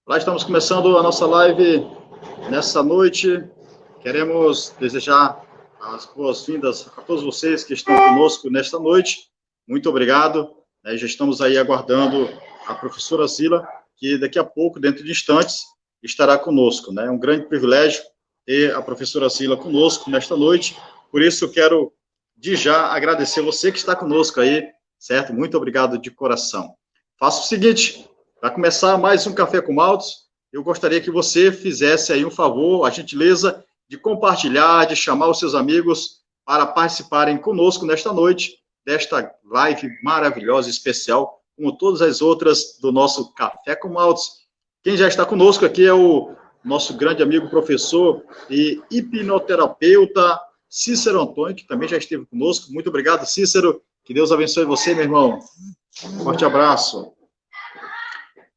Lá estamos começando a nossa live nessa noite. Queremos desejar as boas-vindas a todos vocês que estão conosco nesta noite. Muito obrigado. Já estamos aí aguardando a professora Zila, que daqui a pouco, dentro de instantes, estará conosco. É um grande privilégio ter a professora Zila conosco nesta noite. Por isso, eu quero, de já, agradecer você que está conosco aí, certo? Muito obrigado de coração. Faça o seguinte... Para começar mais um Café com Maltos, eu gostaria que você fizesse aí um favor, a gentileza de compartilhar, de chamar os seus amigos para participarem conosco nesta noite, desta live maravilhosa, especial, como todas as outras do nosso Café com Maltos. Quem já está conosco aqui é o nosso grande amigo, professor e hipnoterapeuta Cícero Antônio, que também já esteve conosco. Muito obrigado, Cícero. Que Deus abençoe você, meu irmão. Um forte abraço.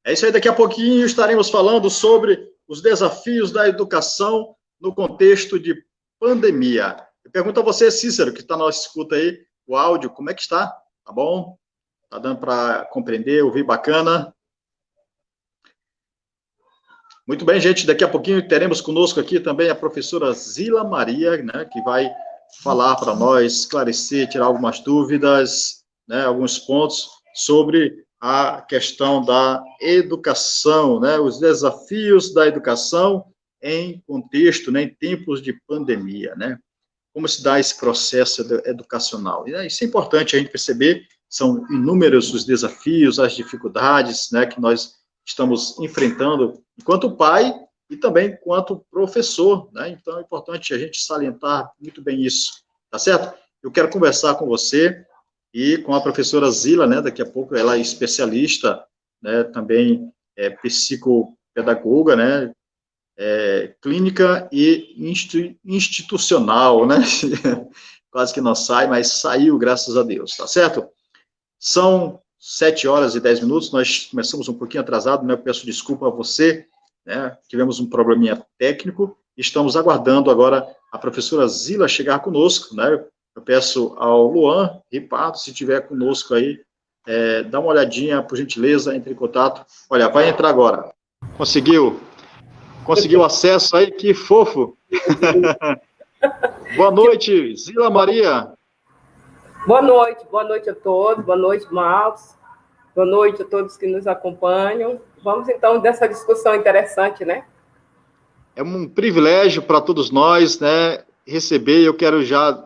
É isso aí, daqui a pouquinho estaremos falando sobre os desafios da educação no contexto de pandemia. Eu pergunto a você, Cícero, que está na nossa escuta aí, o áudio, como é que está? Tá bom? Tá dando para compreender, ouvir bacana? Muito bem, gente, daqui a pouquinho teremos conosco aqui também a professora Zila Maria, né, que vai falar para nós, esclarecer, tirar algumas dúvidas, né, alguns pontos sobre a questão da educação, né, os desafios da educação em contexto, né, em tempos de pandemia, né, como se dá esse processo educacional. E isso é importante a gente perceber, são inúmeros os desafios, as dificuldades, né, que nós estamos enfrentando enquanto pai e também enquanto professor, né, então é importante a gente salientar muito bem isso, tá certo? Eu quero conversar com você e com a professora Zila, né, daqui a pouco ela é especialista, né, também é psicopedagoga, né, clínica e institucional, né, quase que não sai, mas saiu, graças a Deus, tá certo? São 7h10, nós começamos um pouquinho atrasado, né, eu peço desculpa a você, né, tivemos um probleminha técnico, estamos aguardando agora a professora Zila chegar conosco, né. Eu peço ao Luan Ripardo, se estiver conosco aí, dá uma olhadinha, por gentileza, entre em contato. Olha, vai entrar agora. Conseguiu acesso aí, que fofo. Boa noite, Zila Maria. Boa noite a todos, boa noite, Maltos. Boa noite a todos que nos acompanham. Vamos, então, dessa discussão interessante, né? É um privilégio para todos nós, né, receber, eu quero já...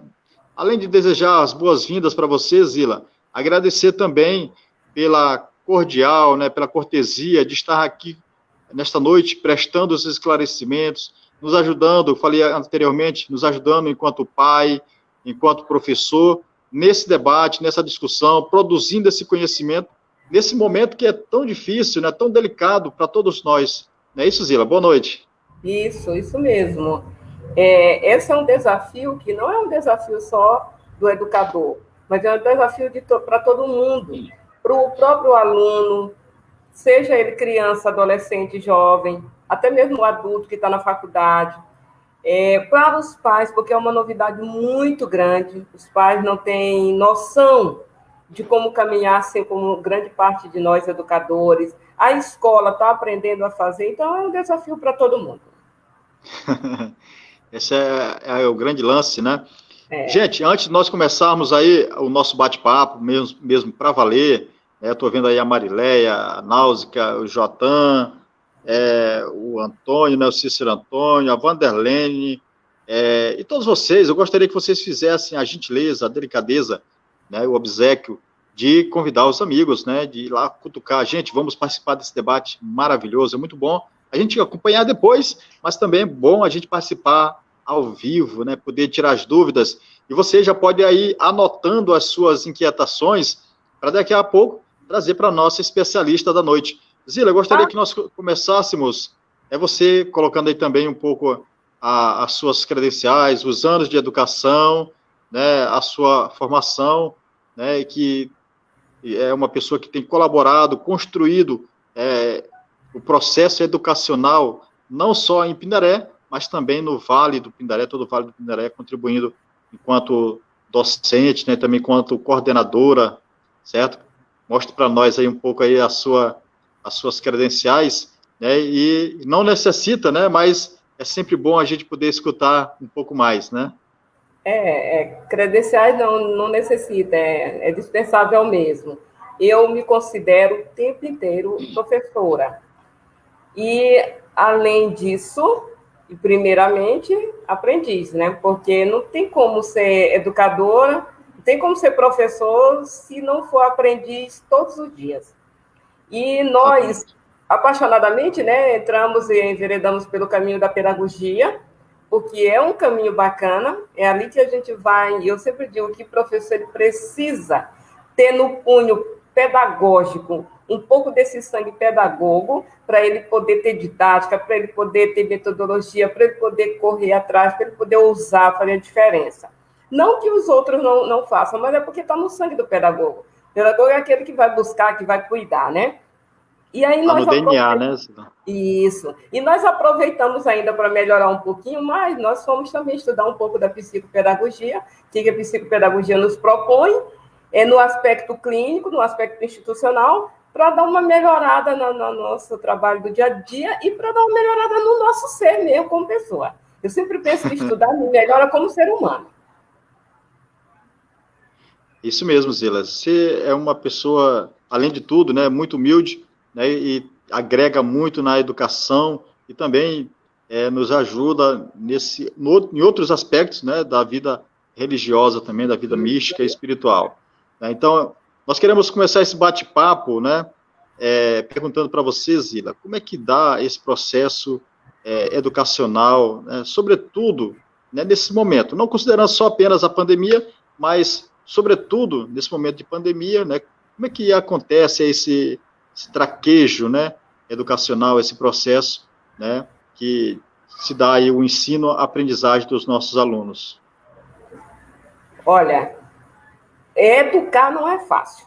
Além de desejar as boas-vindas para você, Zila, agradecer também pela cordial, né, pela cortesia de estar aqui nesta noite, prestando os esclarecimentos, nos ajudando, eu falei anteriormente, nos ajudando enquanto pai, enquanto professor, nesse debate, nessa discussão, produzindo esse conhecimento, nesse momento que é tão difícil, né, tão delicado para todos nós. Não é isso, Zila? Boa noite. Isso mesmo. Esse é um desafio que não é um desafio só do educador, mas é um desafio para todo mundo, para o próprio aluno, seja ele criança, adolescente, jovem, até mesmo o adulto que está na faculdade, para os pais, porque é uma novidade muito grande, os pais não têm noção de como caminhar, assim como grande parte de nós educadores, a escola está aprendendo a fazer, então é um desafio para todo mundo. Esse é o grande lance, né? Gente, antes de nós começarmos aí o nosso bate-papo, mesmo para valer, estou vendo aí a Marileia, a Náusica, o Jotan, o Antônio, né, o Cícero Antônio, a Vanderlene, e todos vocês, eu gostaria que vocês fizessem a gentileza, a delicadeza, né, o obséquio de convidar os amigos, né, de ir lá cutucar. Gente, vamos participar desse debate maravilhoso, é muito bom a gente acompanhar depois, mas também é bom a gente participar ao vivo, né, poder tirar as dúvidas, e você já pode ir anotando as suas inquietações, para daqui a pouco trazer para a nossa especialista da noite. Zila, eu gostaria que nós começássemos, você colocando aí também um pouco as suas credenciais, os anos de educação, né, a sua formação, né, e que é uma pessoa que tem colaborado, construído o processo educacional, não só em Pindaré, mas também no Vale do Pindaré, todo o Vale do Pindaré, contribuindo enquanto docente, né, também enquanto coordenadora, certo? mostre para nós aí um pouco aí as suas credenciais, né, e não necessita, né, mas é sempre bom a gente poder escutar um pouco mais, né? Credenciais não necessita, é dispensável mesmo. Eu me considero o tempo inteiro professora. E, além disso, primeiramente, aprendiz, né? Porque não tem como ser educadora, não tem como ser professor se não for aprendiz todos os dias. E nós, apaixonadamente, né, entramos e enveredamos pelo caminho da pedagogia, porque é um caminho bacana, é ali que a gente vai, e eu sempre digo que o professor ele precisa ter no punho pedagógico um pouco desse sangue pedagogo, para ele poder ter didática, para ele poder ter metodologia, para ele poder correr atrás, para ele poder ousar fazer a diferença. Não que os outros não façam, mas é porque está no sangue do pedagogo. O pedagogo é aquele que vai buscar, que vai cuidar, né? E aí nós no DNA, né? Isso. E nós aproveitamos ainda para melhorar um pouquinho mais, nós fomos também estudar um pouco da psicopedagogia, o que a psicopedagogia nos propõe, no aspecto clínico, no aspecto institucional, para dar uma melhorada no nosso trabalho do dia a dia e para dar uma melhorada no nosso ser mesmo como pessoa. Eu sempre penso que estudar me melhora como ser humano. Isso mesmo, Zila. Você é uma pessoa, além de tudo, né, muito humilde, né, e agrega muito na educação e também nos ajuda em outros aspectos, né, da vida religiosa também, da vida mística e espiritual. Então, nós queremos começar esse bate-papo, né, perguntando para você, Zila, como é que dá esse processo educacional, né, sobretudo, né, nesse momento, não considerando só apenas a pandemia, mas sobretudo nesse momento de pandemia, né, como é que acontece esse traquejo, né, educacional, esse processo, né, que se dá aí o ensino, a aprendizagem dos nossos alunos? Olha, educar não é fácil.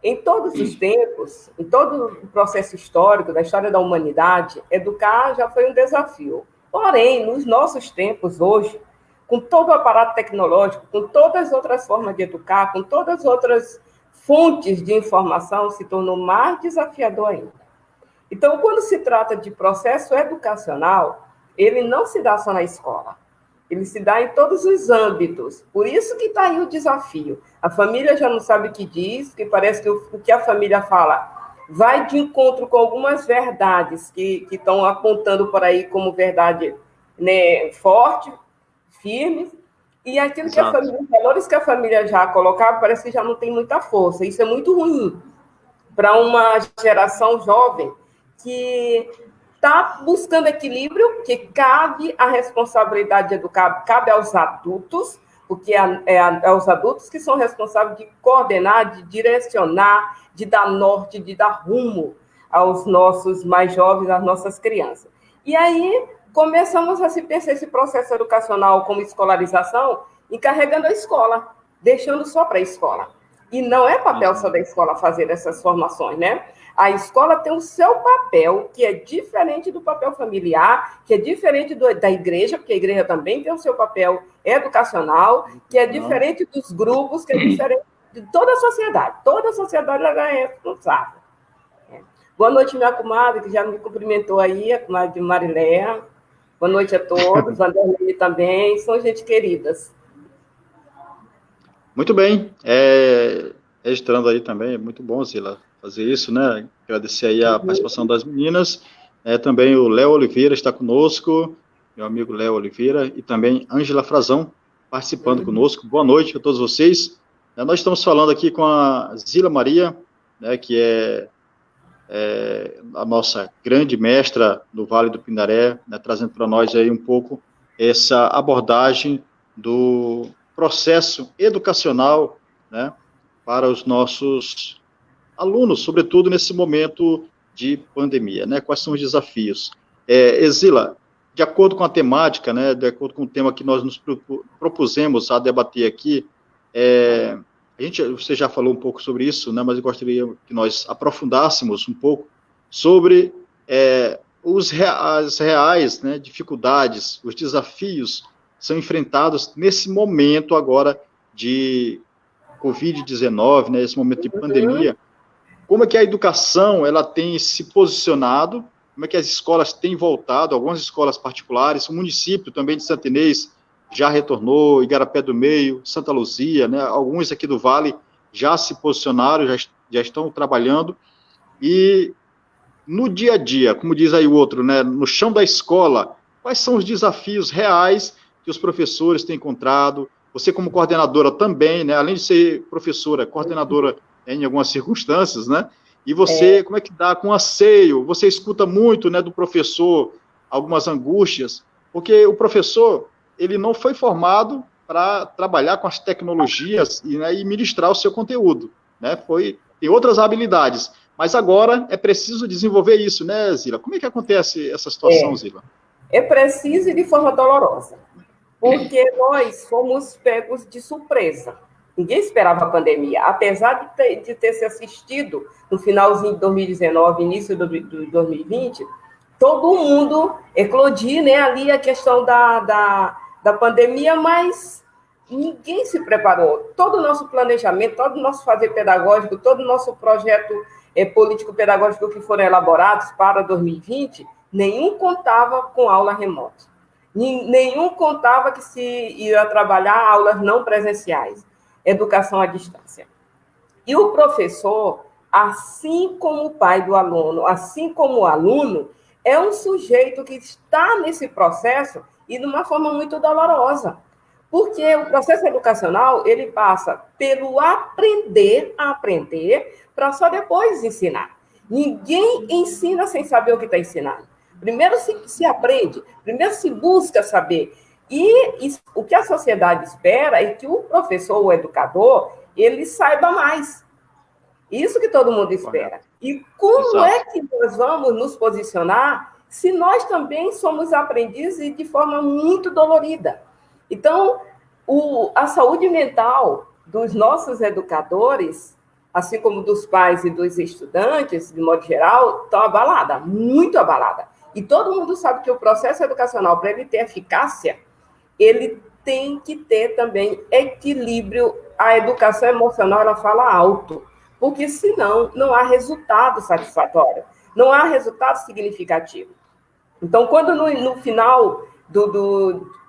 Em todos os tempos, em todo o processo histórico, da história da humanidade, educar já foi um desafio. Porém, nos nossos tempos hoje, com todo o aparato tecnológico, com todas as outras formas de educar, com todas as outras fontes de informação, se tornou mais desafiador ainda. Então, quando se trata de processo educacional, ele não se dá só na escola. Ele se dá em todos os âmbitos. Por isso que está aí o desafio. A família já não sabe o que diz, que parece que o que a família fala vai de encontro com algumas verdades que estão apontando por aí como verdade, né, forte, firme, e aquilo que a família, os valores que a família já colocava, parece que já não tem muita força. Isso é muito ruim para uma geração jovem que está buscando equilíbrio, que cabe a responsabilidade de educar, cabe aos adultos, porque é os adultos que são responsáveis de coordenar, de direcionar, de dar norte, de dar rumo aos nossos mais jovens, às nossas crianças. E aí começamos a se pensar esse processo educacional como escolarização, encarregando a escola, deixando só para a escola. E não é papel só da escola fazer essas formações, né? A escola tem o seu papel, que é diferente do papel familiar, que é diferente da igreja, porque a igreja também tem o seu papel educacional, que é diferente dos grupos, que é diferente de toda a sociedade. Toda a sociedade ela é responsável. Boa noite, minha comadre, que já me cumprimentou aí, a comadre de Mariléia. Boa noite a todos, Vanderlei também, são gente queridas. Muito bem, registrando aí também, é muito bom, Zila, fazer isso, né? Agradecer aí a participação das meninas, também o Léo Oliveira está conosco, meu amigo Léo Oliveira, e também Ângela Frazão participando conosco. Boa noite a todos vocês. Nós estamos falando aqui com a Zila Maria, né, que é a nossa grande mestra no Vale do Pindaré, né, trazendo para nós aí um pouco essa abordagem do processo educacional, né, para os nossos alunos, sobretudo nesse momento de pandemia, né, quais são os desafios. Zila, de acordo com a temática, né, de acordo com o tema que nós nos propusemos a debater aqui, você já falou um pouco sobre isso, né, mas eu gostaria que nós aprofundássemos um pouco sobre as reais, né, dificuldades, os desafios que são enfrentados nesse momento agora de Covid-19, né, esse momento de pandemia, como é que a educação ela tem se posicionado, como é que as escolas têm voltado, algumas escolas particulares, o município também de Santa Inês já retornou, Igarapé do Meio, Santa Luzia, né, alguns aqui do Vale já se posicionaram, já estão trabalhando, e no dia a dia, como diz aí o outro, né, no chão da escola, quais são os desafios reais que os professores têm encontrado? Você como coordenadora também, né, além de ser professora, coordenadora em algumas circunstâncias, né, e você, como é que dá com anseio? Você escuta muito, né, do professor, algumas angústias, porque o professor, ele não foi formado para trabalhar com as tecnologias né, e ministrar o seu conteúdo, né, tem outras habilidades, mas agora é preciso desenvolver isso, né, Zila? Como é que acontece essa situação, Zila? É preciso e de forma dolorosa, porque nós fomos pegos de surpresa. Ninguém esperava a pandemia, apesar de ter se assistido no finalzinho de 2019, início de 2020, todo mundo eclodir, né, ali a questão da pandemia, mas ninguém se preparou. Todo o nosso planejamento, todo o nosso fazer pedagógico, todo o nosso projeto político-pedagógico que foram elaborados para 2020, nenhum contava com aula remota. Nenhum contava que se ia trabalhar aulas não presenciais, educação à distância. E o professor, assim como o pai do aluno, assim como o aluno, é um sujeito que está nesse processo e de uma forma muito dolorosa. Porque o processo educacional, ele passa pelo aprender a aprender para só depois ensinar. Ninguém ensina sem saber o que está ensinando. Primeiro se aprende, primeiro se busca saber. E o que a sociedade espera é que o professor, o educador, ele saiba mais. Isso que todo mundo espera. E como é que nós vamos nos posicionar se nós também somos aprendizes e de forma muito dolorida? Então, a saúde mental dos nossos educadores, assim como dos pais e dos estudantes, de modo geral, estão abalada, muito abalada. E todo mundo sabe que o processo educacional, para ele ter eficácia, ele tem que ter também equilíbrio. A educação emocional, ela fala alto, porque senão não há resultado satisfatório, não há resultado significativo. Então, quando no final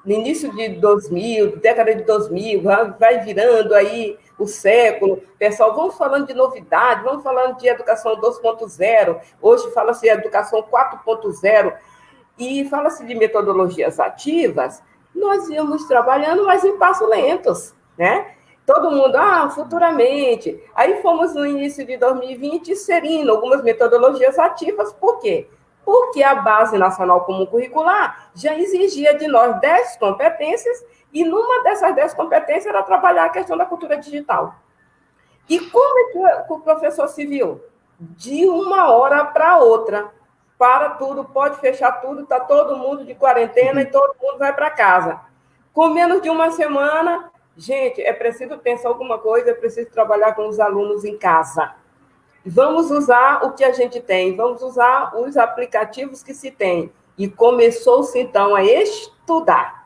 no início de 2000, década de 2000, vai virando aí o século, pessoal, vamos falando de novidade, vamos falando de educação 2.0, hoje fala-se de educação 4.0, e fala-se de metodologias ativas, nós íamos trabalhando, mas em passos lentos, né? Todo mundo, futuramente. Aí fomos no início de 2020 inserindo algumas metodologias ativas, por quê? Porque a Base Nacional Comum Curricular já exigia de nós 10 competências, e numa dessas 10 competências era trabalhar a questão da cultura digital. E como é que o professor se viu? De uma hora para outra. Para tudo, pode fechar tudo, está todo mundo de quarentena e todo mundo vai para casa. Com menos de uma semana, gente, é preciso pensar alguma coisa, é preciso trabalhar com os alunos em casa. Vamos usar o que a gente tem, vamos usar os aplicativos que se tem. E começou-se, então, a estudar.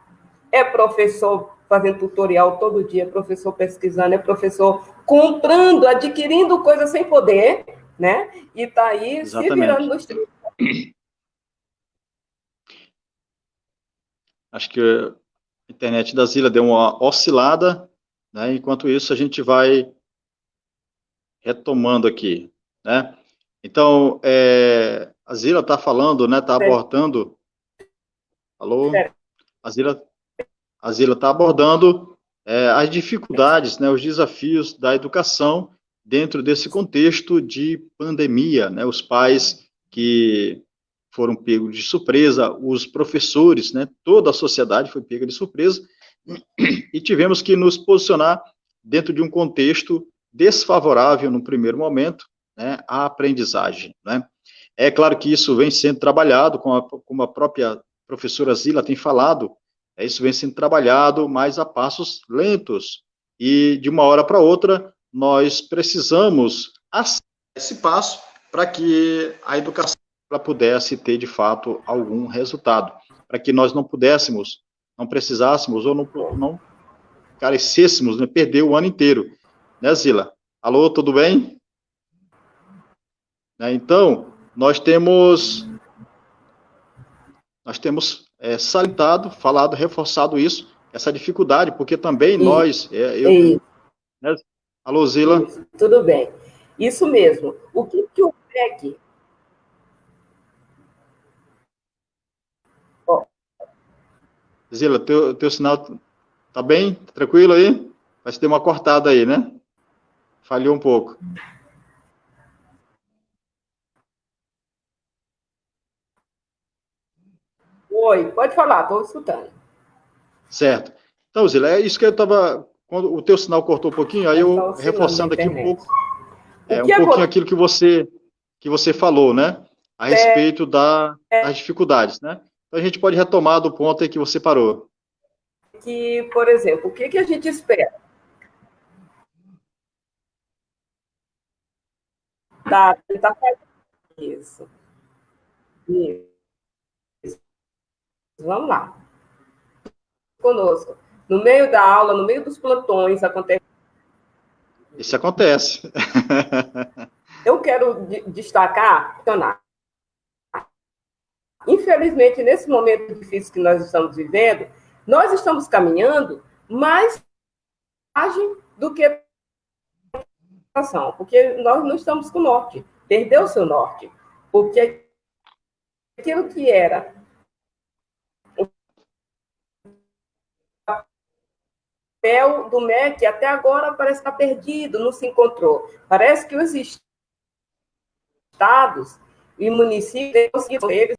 É professor fazendo tutorial todo dia, é professor pesquisando, é professor comprando, adquirindo coisas sem poder, né? E está aí se virando nos trilhos. Acho que a internet da Zila deu uma oscilada, né? Enquanto isso, a gente vai retomando aqui, né? Então, a Zila está falando, né? Está abordando. Alô? A Zila está abordando as dificuldades, né? Os desafios da educação dentro desse contexto de pandemia, né? Os pais que foram pegos de surpresa, os professores, né? Toda a sociedade foi pega de surpresa e tivemos que nos posicionar dentro de um contexto desfavorável no primeiro momento, né? À aprendizagem, né? É claro que isso vem sendo trabalhado, como a própria professora Zila tem falado, isso vem sendo trabalhado, mas a passos lentos. E de uma hora para outra, nós precisamos acelerar esse passo para que a educação pudesse ter, de fato, algum resultado. Para que nós não precisássemos ou não carecêssemos, né, perder o ano inteiro. né, Zila? Alô, tudo bem? Né, então, nós temos salientado, falado, reforçado isso, essa dificuldade, porque também E, nós, e né? Alô, Zila? isso, tudo bem. Isso mesmo. O que, que o MEC. Ó, Zila, teu sinal tá bem? Tranquilo aí? Vai ter uma cortada aí, né? Falhou um pouco. oi, pode falar, estou escutando. Certo. Então, Zila, é isso que eu estava. Quando o teu sinal cortou um pouquinho, aí Deve estar eu oscilando na reforçando aqui um internet. pouco, O um que pouquinho acontece aquilo que você falou, né? A respeito das dificuldades, né? Então a gente pode retomar do ponto em que você parou. é que, por exemplo, o que, que a gente espera? Tá isso. Isso. Vamos lá. Conosco. No meio da aula, no meio dos plantões, acontece. Isso acontece. Eu quero destacar, infelizmente, nesse momento difícil que nós estamos vivendo, nós estamos caminhando mais ágil do que a população, porque nós não estamos com o norte, perdeu o seu norte, porque aquilo que era o papel do MEC até agora parece estar perdido, não se encontrou. Parece que os estados e municípios conseguiram eles.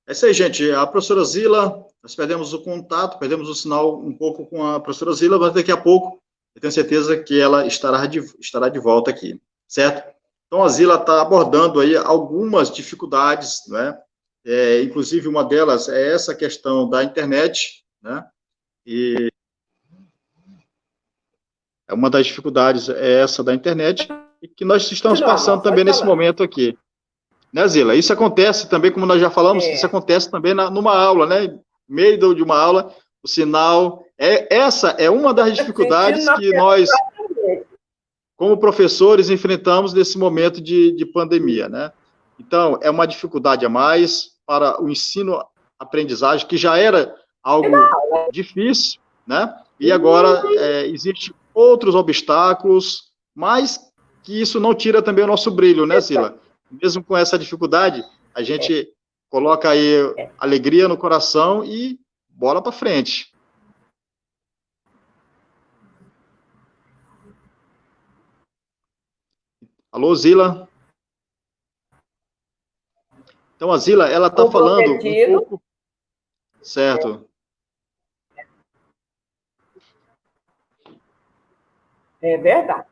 É isso aí, gente. A professora Zila, nós perdemos o contato, perdemos o sinal um pouco com a professora Zila, mas daqui a pouco eu tenho certeza que ela estará de volta aqui, certo? Então, a Zila está abordando aí algumas dificuldades, né? Inclusive, uma delas é essa questão da internet, né? E uma das dificuldades é essa da internet, e que nós estamos Continua, passando Amor, também pode nesse falar. momento aqui. Né, Zila? Isso acontece também, como nós já falamos, isso É, acontece também numa aula, né? No meio de uma aula, o sinal. Essa é uma das sentindo dificuldades na que pele. nós, como professores, enfrentamos nesse momento de pandemia, né? Então, é uma dificuldade a mais para o ensino-aprendizagem, que já era algo difícil, né? E agora existem outros obstáculos, mas que isso não tira também o nosso brilho, né, Sila? Mesmo com essa dificuldade, a gente coloca aí alegria no coração e bola para frente. Alô, Zila? Então, a Zila, ela está falando um Comprometido, pouco, certo? é verdade.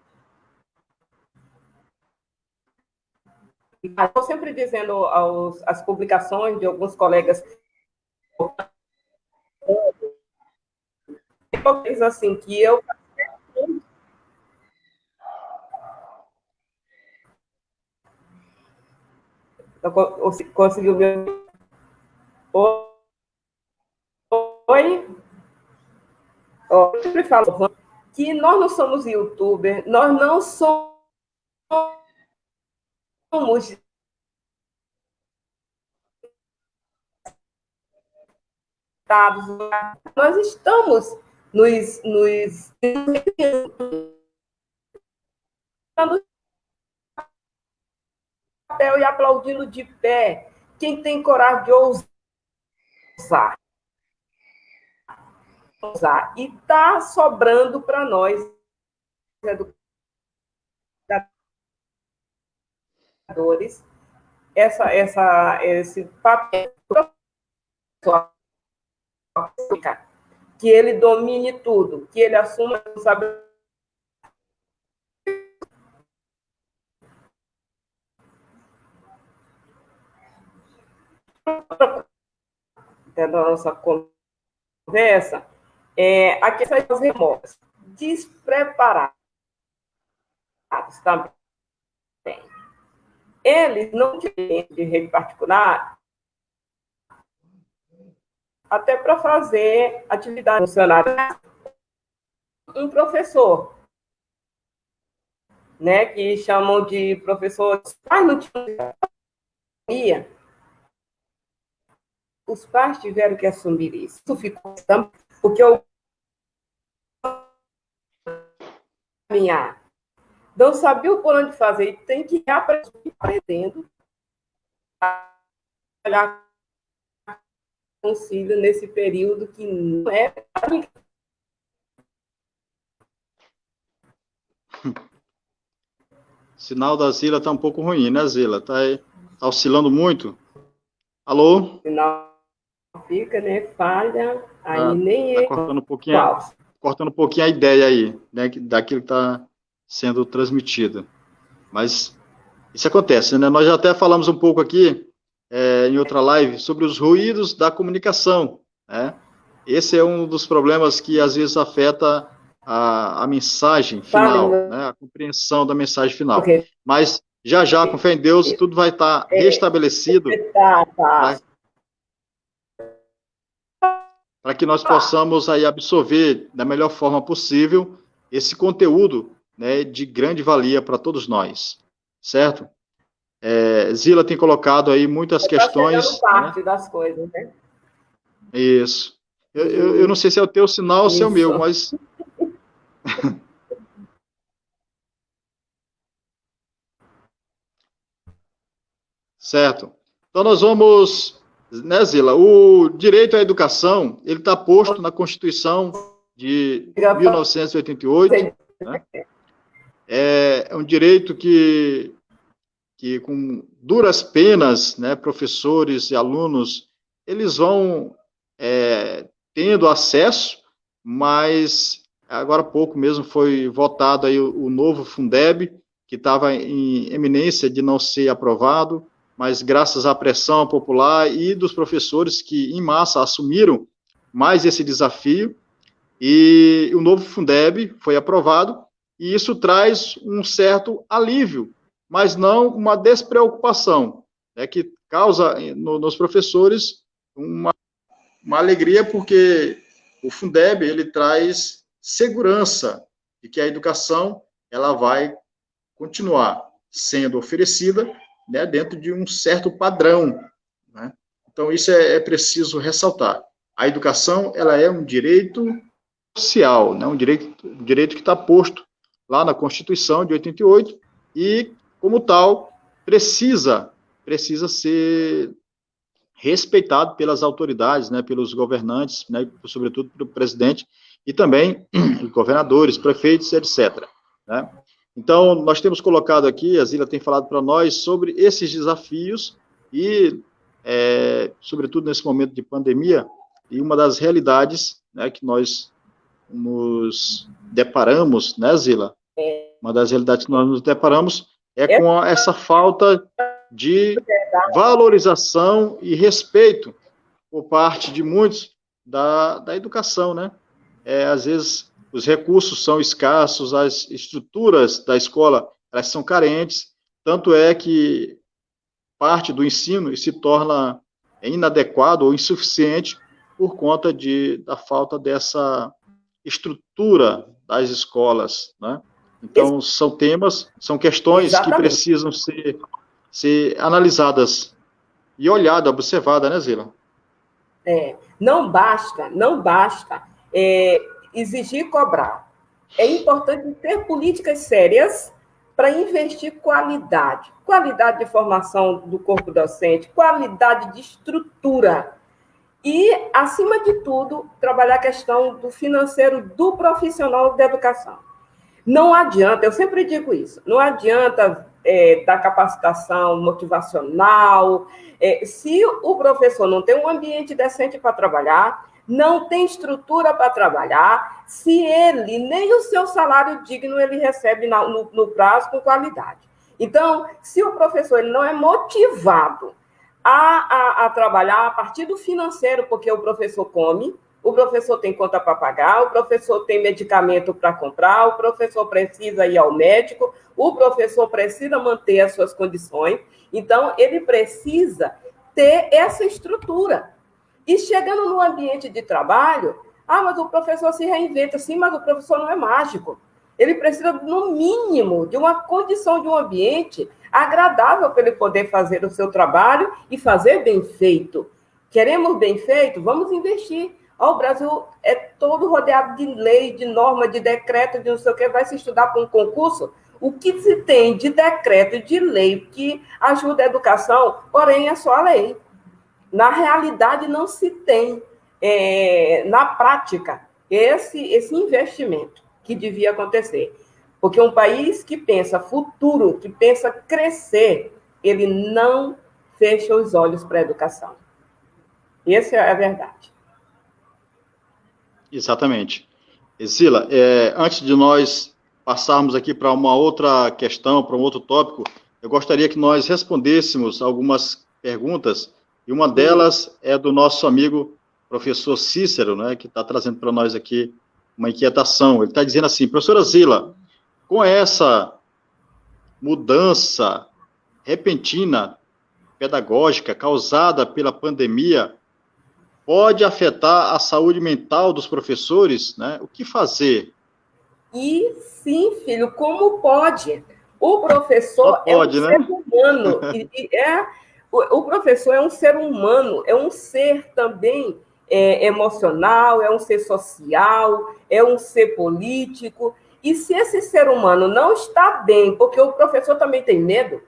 Estou sempre dizendo as publicações de alguns colegas assim que eu conseguiu me. Oi? Eu sempre falo que nós não somos youtuber, nós não somos dados, nós estamos nos dando papel e aplaudindo de pé quem tem coragem de ousar. E está sobrando para nós, educadores, esse papel que ele domine tudo, que ele assuma a responsabilidade da nossa conversa, a questão remotas, despreparados também. Eles não têm de rede particular, até para fazer atividade funcionária. Um professor, né, que chamam de professor, não tinha, os pais tiveram que assumir isso. Isso ficou porque eu não sabia o plano de fazer, e tem que ir aprendendo a trabalhar com o filho nesse período que não é. Sinal da Zila está um pouco ruim, né, Zila? Está oscilando muito. Alô? Sinal fica, né? Falha, aí nem tá cortando um pouquinho a ideia aí, né, daquilo que está sendo transmitido. Mas isso acontece, né? Nós já até falamos um pouco aqui, em outra live, sobre os ruídos da comunicação, né? Esse é um dos problemas que às vezes afeta a mensagem final, né? A compreensão da mensagem final. Okay. Mas já, com fé em Deus, tudo vai estar restabelecido. Tá. Para que nós possamos aí absorver da melhor forma possível esse conteúdo, né, de grande valia para todos nós, certo? Zila tem colocado aí muitas questões. Parte, né, das coisas, né? Isso. Eu não sei se é o teu sinal ou se é o meu, mas... Certo. Então nós vamos... Né, Zila? O direito à educação, ele está posto na Constituição de 1988, né? É um direito que com duras penas, né, professores e alunos, eles vão tendo acesso, mas agora há pouco mesmo foi votado aí o novo Fundeb, que estava em eminência de não ser aprovado, mas graças à pressão popular e dos professores que, em massa, assumiram mais esse desafio, e o novo Fundeb foi aprovado, e isso traz um certo alívio, mas não uma despreocupação, né, que causa nos professores uma alegria, porque o Fundeb, ele traz segurança de que a educação ela vai continuar sendo oferecida, né, dentro de um certo padrão, né? Então, isso é preciso ressaltar. A educação, ela é um direito social, né, um direito que está posto lá na Constituição de 88 e, como tal, precisa ser respeitado pelas autoridades, né, pelos governantes, né, sobretudo pelo presidente, e também governadores, prefeitos, etc. Né? Então, nós temos colocado aqui, a Zila tem falado para nós sobre esses desafios e, sobretudo nesse momento de pandemia, e uma das realidades, né, que nós nos deparamos, né, Zila? Uma das realidades que nós nos deparamos é com essa falta de valorização e respeito por parte de muitos da educação, né? Às vezes os recursos são escassos, as estruturas da escola elas são carentes, tanto é que parte do ensino se torna inadequado ou insuficiente por conta da falta dessa estrutura das escolas, né? Então, são questões Exatamente. Que precisam ser analisadas e olhadas, observadas, né, Zila? Não basta exigir e cobrar. É importante ter políticas sérias para investir qualidade de formação do corpo docente, qualidade de estrutura e, acima de tudo, trabalhar a questão do financeiro do profissional da educação. Não adianta, eu sempre digo isso, não adianta dar capacitação motivacional, se o professor não tem um ambiente decente para trabalhar, não tem estrutura para trabalhar, se ele, nem o seu salário digno ele recebe no prazo com qualidade. Então, se o professor ele não é motivado a trabalhar a partir do financeiro, porque o professor come, o professor tem conta para pagar, o professor tem medicamento para comprar, o professor precisa ir ao médico, o professor precisa manter as suas condições, então ele precisa ter essa estrutura. E chegando no ambiente de trabalho, mas o professor se reinventa. Sim, mas o professor não é mágico. Ele precisa, no mínimo, de uma condição de um ambiente agradável para ele poder fazer o seu trabalho e fazer bem feito. Queremos bem feito? Vamos investir. O Brasil é todo rodeado de lei, de norma, de decreto, de não sei o que, vai se estudar para um concurso. O que se tem de decreto e de lei que ajuda a educação, porém, é só a lei. Na realidade, não se tem, na prática, esse investimento que devia acontecer. Porque um país que pensa futuro, que pensa crescer, ele não fecha os olhos para a educação. Essa é a verdade. Exatamente. Zila, antes de nós passarmos aqui para uma outra questão, para um outro tópico, eu gostaria que nós respondêssemos algumas perguntas, e uma delas é do nosso amigo professor Cícero, né, que está trazendo para nós aqui uma inquietação. Ele está dizendo assim: professora Zila, com essa mudança repentina pedagógica causada pela pandemia, pode afetar a saúde mental dos professores, né? O que fazer? E sim, filho, como pode? O professor pode, é um né? ser humano. O professor é um ser humano, é um ser também emocional, é um ser social, é um ser político. E se esse ser humano não está bem, porque o professor também tem medo,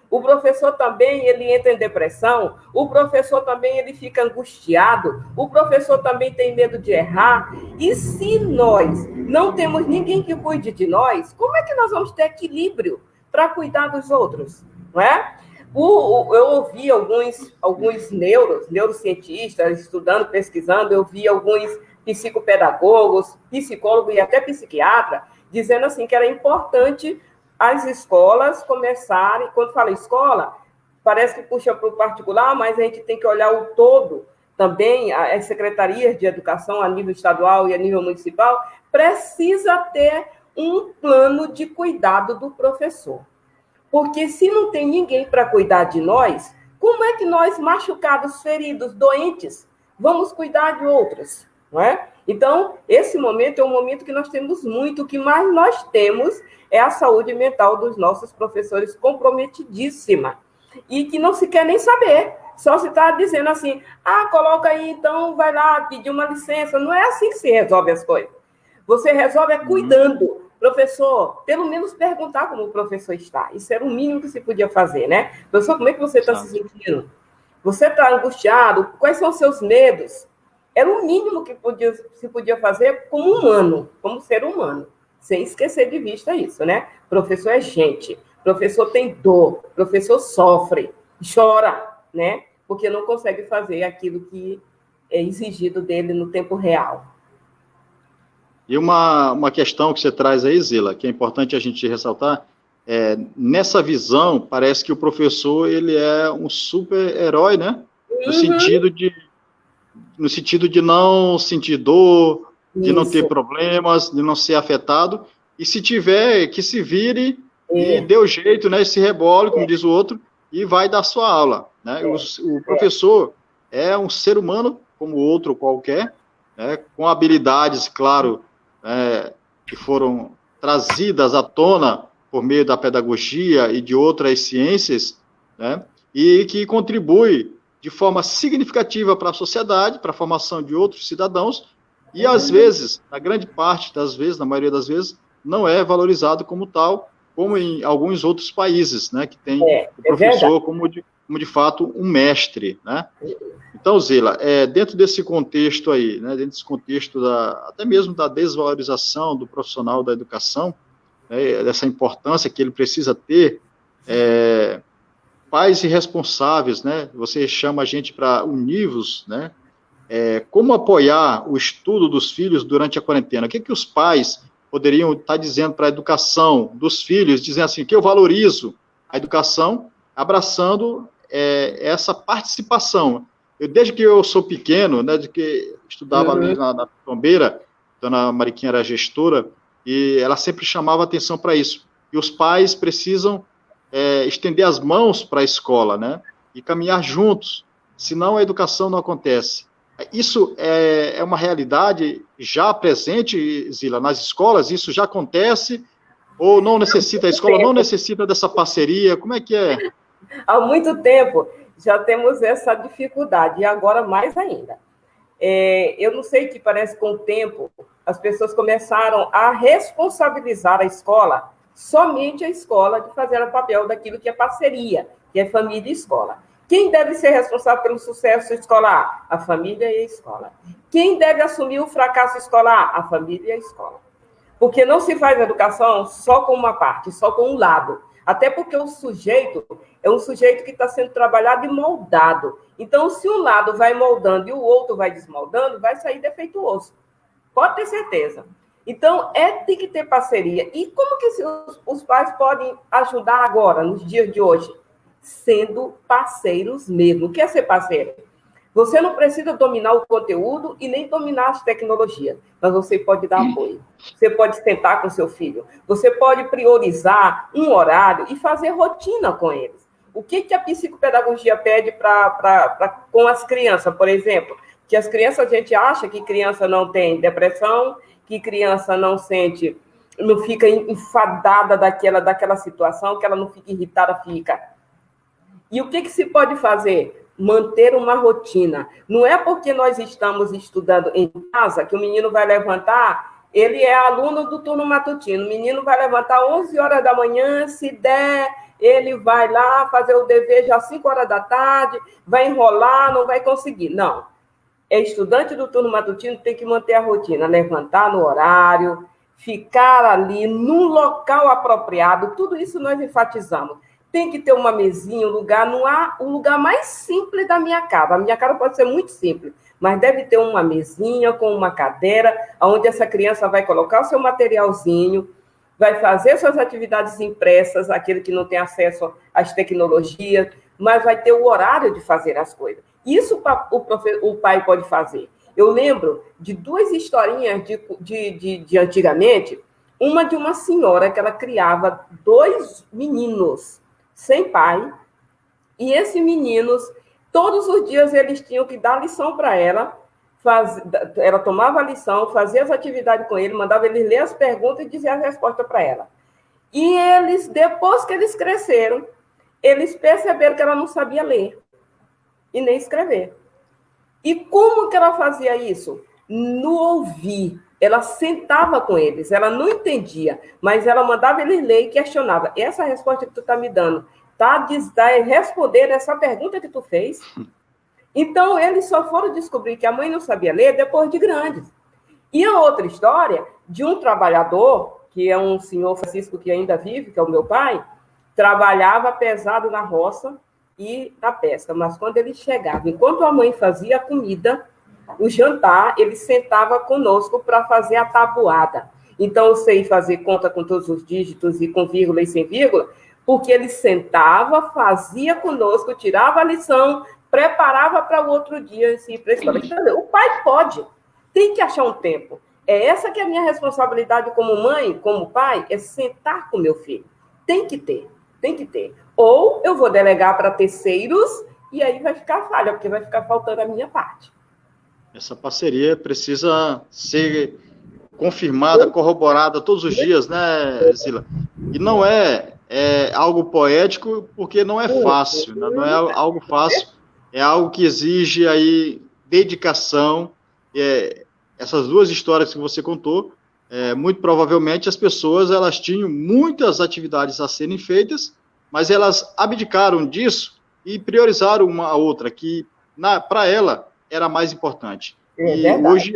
o professor também ele entra em depressão, o professor também ele fica angustiado, o professor também tem medo de errar. E se nós não temos ninguém que cuide de nós, como é que nós vamos ter equilíbrio para cuidar dos outros? Não é? Eu ouvi alguns neurocientistas estudando, pesquisando, eu vi alguns psicopedagogos, psicólogos e até psiquiatra, dizendo assim que era importante as escolas começarem, quando fala escola, parece que puxa para o particular, mas a gente tem que olhar o todo também, as secretarias de educação a nível estadual e a nível municipal, precisa ter um plano de cuidado do professor. Porque se não tem ninguém para cuidar de nós, como é que nós, machucados, feridos, doentes, vamos cuidar de outros? Não é? Então, esse momento é um momento que nós temos muito, o que mais nós temos é a saúde mental dos nossos professores comprometidíssima, e que não se quer nem saber, só se está dizendo assim, coloca aí, então vai lá pedir uma licença. Não é assim que se resolve as coisas. Você resolve cuidando. Professor, pelo menos perguntar como o professor está. Isso era o mínimo que se podia fazer, né? Professor, como é que você está se sentindo? Você está angustiado? Quais são os seus medos? Era o mínimo que se podia fazer como humano, como ser humano, sem esquecer de vista isso, né? Professor é gente, professor tem dor, professor sofre, chora, né? Porque não consegue fazer aquilo que é exigido dele no tempo real. E uma questão que você traz aí, Zila, que é importante a gente ressaltar, nessa visão, parece que o professor ele é um super-herói, né? No sentido de não sentir dor, de não ter problemas, de não ser afetado, e se tiver, que se vire e dê o jeito, né? Se rebole, como diz o outro, e vai dar sua aula, né? O professor é um ser humano como outro qualquer, né? Com habilidades, claro, que foram trazidas à tona por meio da pedagogia e de outras ciências, né? E que contribui de forma significativa para a sociedade, para a formação de outros cidadãos, e às vezes, na grande parte das vezes, na maioria das vezes, não é valorizado como tal, como em alguns outros países, né, que tem o professor como de fato um mestre, né? Então, Zila, dentro desse contexto aí, né, dentro desse contexto até mesmo da desvalorização do profissional da educação, né, dessa importância que ele precisa ter, pais irresponsáveis, né? Você chama a gente para unir-vos, né? Como apoiar o estudo dos filhos durante a quarentena? O que os pais poderiam estar dizendo para a educação dos filhos, dizendo assim, que eu valorizo a educação, abraçando essa participação. Desde que eu sou pequeno, né, de que estudava ali na Tombeira, dona Mariquinha era gestora, e ela sempre chamava atenção para isso. E os pais precisam estender as mãos para a escola, né, e caminhar juntos, senão a educação não acontece. Isso é uma realidade já presente, Zila, nas escolas? Isso já acontece? Ou não necessita, a escola não necessita dessa parceria? Como é que é? Há muito tempo já temos essa dificuldade, e agora mais ainda. Eu não sei que parece que com o tempo as pessoas começaram a responsabilizar a escola, somente a escola, de fazer o papel daquilo que é parceria, que é família e escola. Quem deve ser responsável pelo sucesso escolar? A família e a escola. Quem deve assumir o fracasso escolar? A família e a escola. Porque não se faz educação só com uma parte, só com um lado. Até porque o sujeito é um sujeito que está sendo trabalhado e moldado. Então, se um lado vai moldando e o outro vai desmoldando, vai sair defeituoso. Pode ter certeza. Então, tem que ter parceria. E como que os pais podem ajudar agora, nos dias de hoje? Sendo parceiros mesmo. O que é ser parceiro? Você não precisa dominar o conteúdo e nem dominar as tecnologias, mas você pode dar apoio. Você pode sentar com seu filho. Você pode priorizar um horário e fazer rotina com eles. O que a psicopedagogia pede com as crianças, por exemplo? Que as crianças, a gente acha que criança não tem depressão, que criança não sente, não fica enfadada daquela situação, que ela não fica irritada, fica. E o que se pode fazer? Manter uma rotina. Não é porque nós estamos estudando em casa que o menino vai levantar, ele é aluno do turno matutino, o menino vai levantar 11 horas da manhã, se der, ele vai lá fazer o dever já às 5 horas da tarde, vai enrolar, não vai conseguir. Não. É estudante do turno matutino, tem que manter a rotina, levantar no horário, ficar ali num local apropriado, tudo isso nós enfatizamos. Tem que ter uma mesinha, um lugar mais simples da minha casa. A minha casa pode ser muito simples, mas deve ter uma mesinha com uma cadeira, onde essa criança vai colocar o seu materialzinho, vai fazer suas atividades impressas, aquele que não tem acesso às tecnologias, mas vai ter o horário de fazer as coisas. Isso o pai pode fazer. Eu lembro de 2 historinhas de antigamente, uma de uma senhora que ela criava 2 meninos sem pai, e esses meninos, todos os dias eles tinham que dar lição para ela, ela tomava a lição, fazia as atividades com ele, mandava eles ler as perguntas e dizer a resposta para ela. E eles, depois que eles cresceram, eles perceberam que ela não sabia ler e nem escrever. E como que ela fazia isso? No ouvir. Ela sentava com eles, ela não entendia, mas ela mandava eles ler e questionava. Essa resposta que tu está me dando, tá responder essa pergunta que tu fez? Então, eles só foram descobrir que a mãe não sabia ler depois de grandes. E a outra história de um trabalhador, que é um senhor Francisco que ainda vive, que é o meu pai, trabalhava pesado na roça e na pesca, mas quando ele chegava, enquanto a mãe fazia a comida, o jantar, ele sentava conosco para fazer a tabuada. Então, eu sei fazer conta com todos os dígitos e com vírgula e sem vírgula, porque ele sentava, fazia conosco, tirava a lição, preparava para o outro dia, assim, para a escola. Então, o pai pode, tem que achar um tempo. Essa que é a minha responsabilidade como mãe, como pai, é sentar com meu filho. Tem que ter. Ou eu vou delegar para terceiros e aí vai ficar falha, porque vai ficar faltando a minha parte. Essa parceria precisa ser confirmada, corroborada todos os dias, né, Zila? E não é algo poético, porque não é fácil, né? Não é algo fácil, é algo que exige aí dedicação. Essas 2 histórias que você contou, muito provavelmente as pessoas elas tinham muitas atividades a serem feitas, mas elas abdicaram disso e priorizaram uma a outra, que para ela era mais importante. E hoje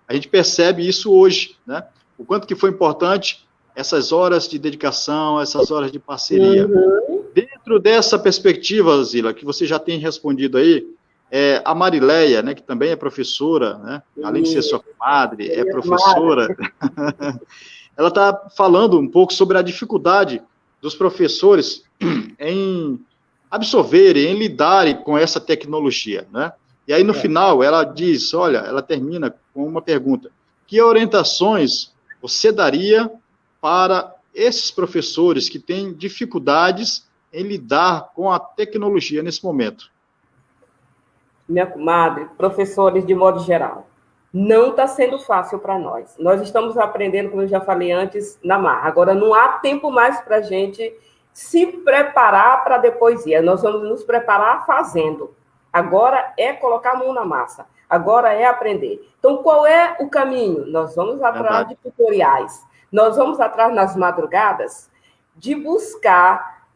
a gente percebe isso hoje, né? O quanto que foi importante essas horas de dedicação, essas horas de parceria. Uhum. Dentro dessa perspectiva, Zila, que você já tem respondido aí, a Marileia, né, que também é professora, né, além de ser sua comadre, é professora, ela está falando um pouco sobre a dificuldade dos professores em absorverem, em lidarem com essa tecnologia, né? E aí, no final, ela diz, olha, ela termina com uma pergunta: que orientações você daria para esses professores que têm dificuldades em lidar com a tecnologia nesse momento? minha comadre, professores de modo geral, não está sendo fácil para nós. Nós estamos aprendendo, como eu já falei antes, na marra. Agora, não há tempo mais para a gente se preparar para depois ir. Nós vamos nos preparar fazendo. Agora é colocar a mão na massa. Agora é aprender. Então, qual é o caminho? Nós vamos atrás de tutoriais. Nós vamos atrás nas madrugadas de buscar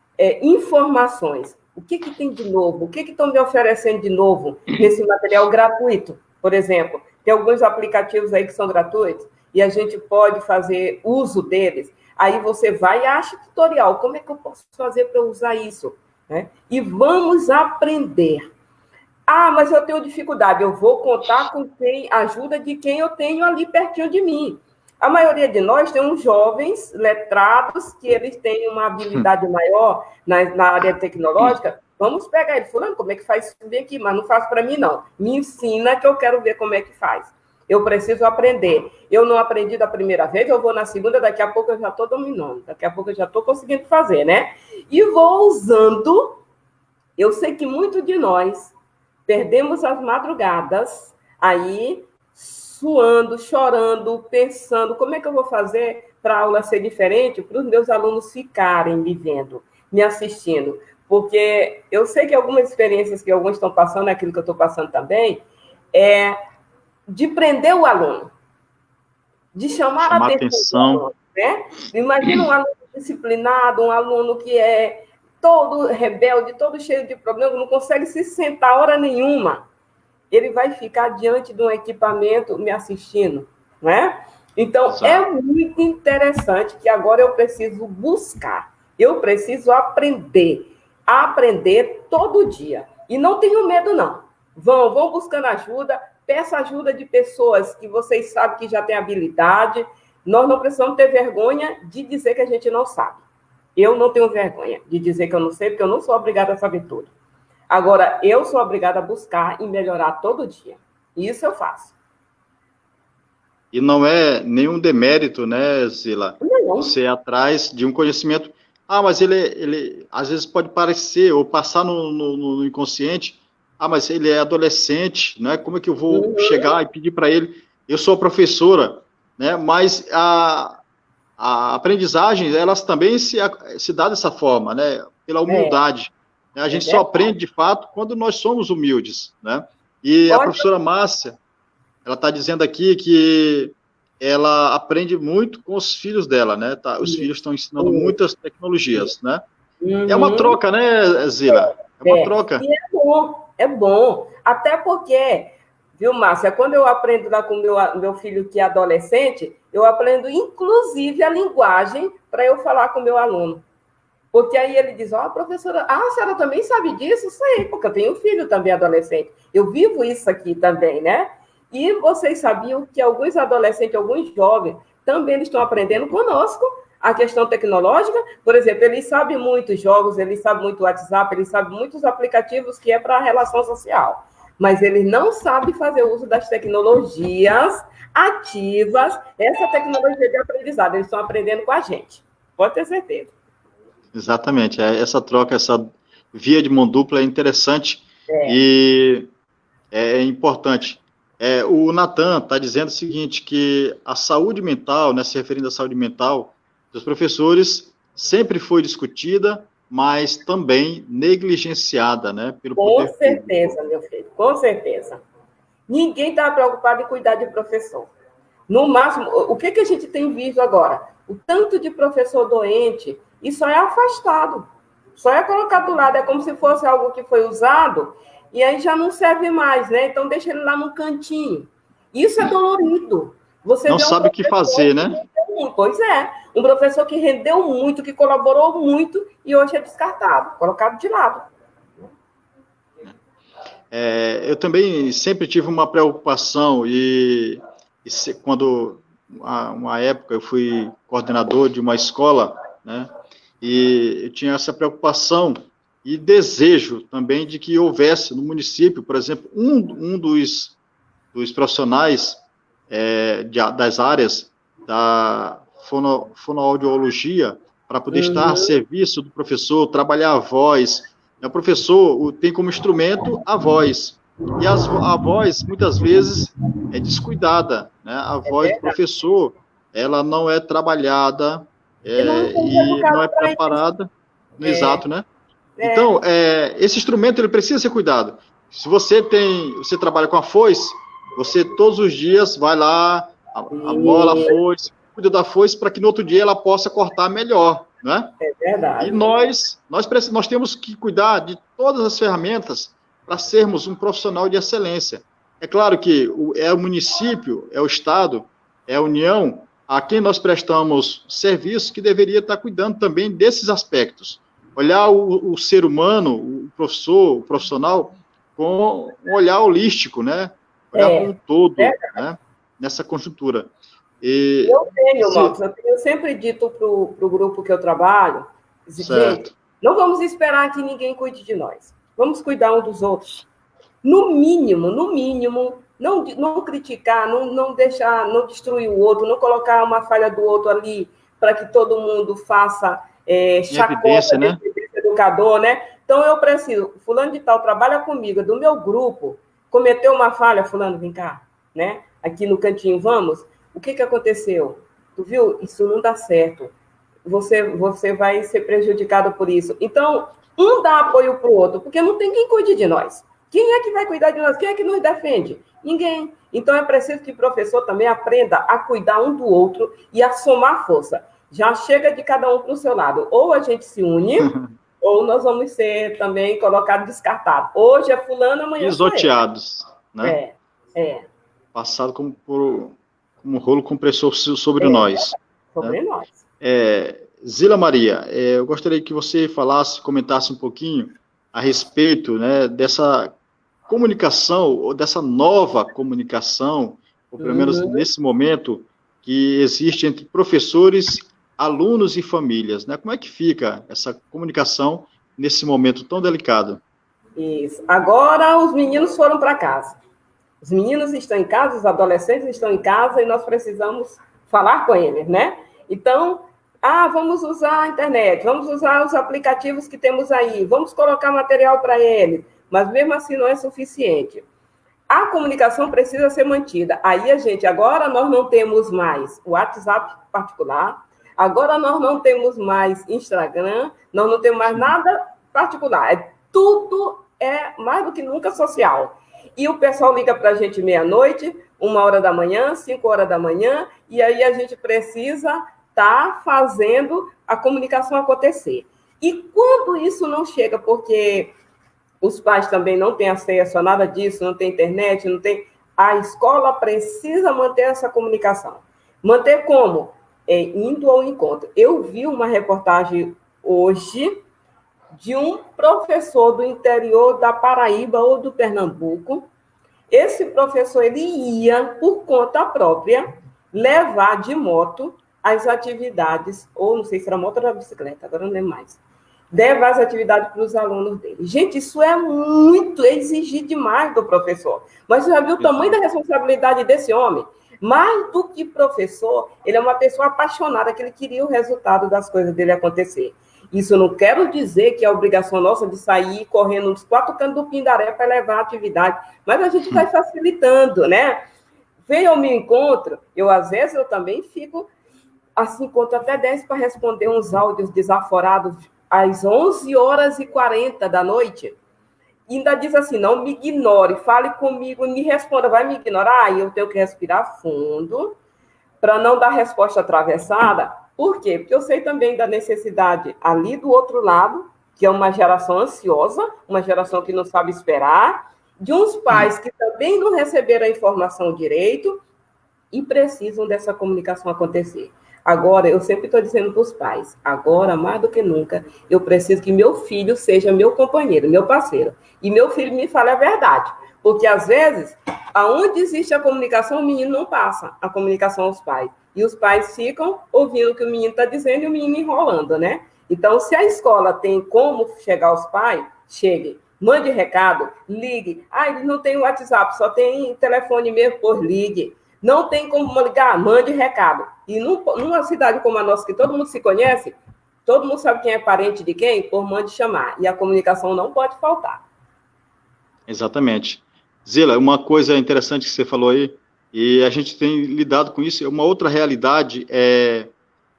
informações. O que tem de novo? O que estão me oferecendo de novo nesse material gratuito? Por exemplo, tem alguns aplicativos aí que são gratuitos e a gente pode fazer uso deles. Aí você vai e acha tutorial. Como é que eu posso fazer para usar isso? Né? E vamos aprender. Ah, mas eu tenho dificuldade. Eu vou contar com ajuda de quem eu tenho ali pertinho de mim. A maioria de nós tem uns jovens letrados que eles têm uma habilidade maior na área tecnológica. Vamos pegar ele. Fulano, como é que faz isso aqui? Mas não faz para mim, não. Me ensina que eu quero ver como é que faz. Eu preciso aprender. Eu não aprendi da primeira vez, eu vou na segunda, daqui a pouco eu já estou dominando. Daqui a pouco eu já estou conseguindo fazer, né? E vou usando. Eu sei que muito de nós perdemos as madrugadas aí, suando, chorando, pensando, como é que eu vou fazer para a aula ser diferente, para os meus alunos ficarem me vendo, me assistindo. Porque eu sei que algumas experiências que alguns estão passando, aquilo que eu estou passando também, é de prender o aluno, de chamar a atenção do aluno, né? Imagina um aluno disciplinado, um aluno que é todo rebelde, todo cheio de problemas, não consegue se sentar hora nenhuma. Ele vai ficar diante de um equipamento me assistindo, né? Então, exato, é muito interessante que agora eu preciso buscar, eu preciso aprender todo dia. E não tenho medo, não. Vão buscando ajuda, peça ajuda de pessoas que vocês sabem que já têm habilidade. Nós não precisamos ter vergonha de dizer que a gente não sabe. Eu não tenho vergonha de dizer que eu não sei, porque eu não sou obrigada a saber tudo. Agora, eu sou obrigada a buscar e melhorar todo dia. Isso eu faço. E não é nenhum demérito, né, Zila? Não. Você é atrás de um conhecimento. Ah, mas ele às vezes pode parecer, ou passar no inconsciente. Ah, mas ele é adolescente, né? Como é que eu vou chegar e pedir para ele? Eu sou professora, né? Mas a aprendizagem, elas também se dá dessa forma, né? Pela humildade. A gente só aprende, de fato, quando nós somos humildes, né? E a professora Márcia, ela está dizendo aqui que ela aprende muito com os filhos dela, né? Tá, os filhos estão ensinando muitas tecnologias, né? É uma troca, né, Zila? É uma troca. E é bom. Até porque, viu, Márcia, quando eu aprendo lá com o meu filho que é adolescente, eu aprendo, inclusive, a linguagem para eu falar com o meu aluno. Porque aí ele diz, professora, a senhora também sabe disso? Sei, porque eu tenho um filho também adolescente. Eu vivo isso aqui também, né? E vocês sabiam que alguns adolescentes, alguns jovens, também estão aprendendo conosco a questão tecnológica. Por exemplo, eles sabem muitos jogos, eles sabem muito WhatsApp, eles sabem muitos aplicativos que é para a relação social. Mas eles não sabem fazer uso das tecnologias ativas, essa tecnologia de aprendizado. Eles estão aprendendo com a gente. Pode ter certeza. Exatamente, essa troca, essa via de mão dupla é interessante e é importante. O Natan está dizendo o seguinte, que a saúde mental, né, se referindo à saúde mental dos professores, sempre foi discutida, mas também negligenciada, né, pelo poder público. Com certeza, meu filho, com certeza. Ninguém está preocupado em cuidar de professor. No máximo, o que a gente tem visto agora? O tanto de professor doente, e só é afastado, só é colocado do lado, é como se fosse algo que foi usado, e aí já não serve mais, né? Então deixa ele lá no cantinho. Isso é dolorido. Você não sabe o que fazer, né? Pois é, um professor que rendeu muito, que colaborou muito, e hoje é descartado, colocado de lado. Eu também sempre tive uma preocupação, quando, uma época, eu fui coordenador de uma escola, né? E eu tinha essa preocupação e desejo também de que houvesse no município, por exemplo, um dos profissionais das áreas da fonoaudiologia para poder estar a serviço do professor, trabalhar a voz. O professor tem como instrumento a voz, E a voz, muitas vezes, é descuidada, né? A É voz do verdade. professor, ela não é trabalhada E nós não somos e não é educados para isso. preparada no É, exato, né? é, Então, esse instrumento, ele precisa ser cuidado. Se você trabalha com a foice, você todos os dias vai lá, amola a e foice, cuida da foice para que no outro dia ela possa cortar melhor, né? é E verdade. nós temos que cuidar de todas as ferramentas para sermos um profissional de excelência. É claro que é o município, é o Estado, é a União, a quem nós prestamos serviço, que deveria estar cuidando também desses aspectos. Olhar o ser humano, o professor, o profissional, com um olhar holístico, né? Olhar como É, um todo, é. né? Nessa conjuntura. E, Eu tenho, se, Marcos, eu tenho sempre dito para o grupo que eu trabalho, gente, certo. não vamos esperar que ninguém cuide de nós. Vamos cuidar um dos outros. No mínimo, não criticar, não deixar, não destruir o outro, não colocar uma falha do outro ali para que todo mundo faça Em chacota evidência, né? desse educador, né? Então eu preciso, fulano de tal trabalha comigo, é do meu grupo, cometeu uma falha, fulano, vem cá, né? Aqui no cantinho, vamos. O que aconteceu? Tu viu? Isso não dá certo. Você vai ser prejudicado por isso. Então, um dá apoio para o outro, porque não tem quem cuide de nós. Quem é que vai cuidar de nós? Quem é que nos defende? Ninguém. Então, é preciso que o professor também aprenda a cuidar um do outro e a somar força. Já chega de cada um para o seu lado. Ou a gente se une, ou nós vamos ser também colocados descartados. Hoje é fulano, amanhã sou eu. Pisoteados, né? É, é, Passado como um rolo compressor sobre é, nós, né? sobre nós. Zila Maria, eu gostaria que você falasse, comentasse um pouquinho a respeito, né, dessa comunicação, ou dessa nova comunicação, ou pelo menos Uhum. nesse momento, que existe entre professores, alunos e famílias, né? Como é que fica essa comunicação nesse momento tão delicado? Isso. Agora os meninos foram para casa. Os meninos estão em casa, os adolescentes estão em casa e nós precisamos falar com eles, né? Então, vamos usar a internet, vamos usar os aplicativos que temos aí, vamos colocar material para eles, mas mesmo assim não é suficiente. A comunicação precisa ser mantida. Aí agora nós não temos mais o WhatsApp particular, agora nós não temos mais Instagram, nós não temos mais nada particular. Tudo é mais do que nunca social. E o pessoal liga para a gente meia-noite, 1 hora da manhã, 5 horas da manhã, e aí a gente precisa estar fazendo a comunicação acontecer. E quando isso não chega, porque os pais também não têm acesso a nada disso, não tem internet, não tem. A escola precisa manter essa comunicação. Manter como? Indo ao encontro. Eu vi uma reportagem hoje de um professor do interior da Paraíba ou do Pernambuco. Esse professor ele ia, por conta própria, levar de moto as atividades, ou não sei se era moto ou era bicicleta, agora não lembro mais, levar as atividades para os alunos dele. Gente, isso é muito exigir demais do professor. Mas você já viu o tamanho da Exato. responsabilidade desse homem? Mais do que professor, ele é uma pessoa apaixonada, que ele queria o resultado das coisas dele acontecer. Isso eu não quero dizer que é obrigação nossa de sair correndo nos 4 cantos do Pindaré para levar a atividade, mas a gente vai facilitando, né? Veio ao meu encontro, às vezes eu também fico assim, conto até 10 para responder uns áudios desaforados às 11h40 da noite. E ainda diz assim, não me ignore, fale comigo, me responda, vai me ignorar? E eu tenho que respirar fundo para não dar resposta atravessada. Por quê? Porque eu sei também da necessidade ali do outro lado, que é uma geração ansiosa, uma geração que não sabe esperar, de uns pais que também não receberam a informação direito e precisam dessa comunicação acontecer. Agora, eu sempre estou dizendo para os pais, agora, mais do que nunca, eu preciso que meu filho seja meu companheiro, meu parceiro. E meu filho me fale a verdade. Porque, às vezes, aonde existe a comunicação, o menino não passa a comunicação aos pais. E os pais ficam ouvindo o que o menino está dizendo e o menino enrolando, né? Então, se a escola tem como chegar aos pais, chegue. Mande recado, ligue. Ele não tem WhatsApp, só tem telefone mesmo, por ligue. Não tem como ligar, mande recado. E numa cidade como a nossa, que todo mundo se conhece, todo mundo sabe quem é parente de quem, por mande chamar. E a comunicação não pode faltar. Exatamente. Zila, uma coisa interessante que você falou aí, e a gente tem lidado com isso, uma outra realidade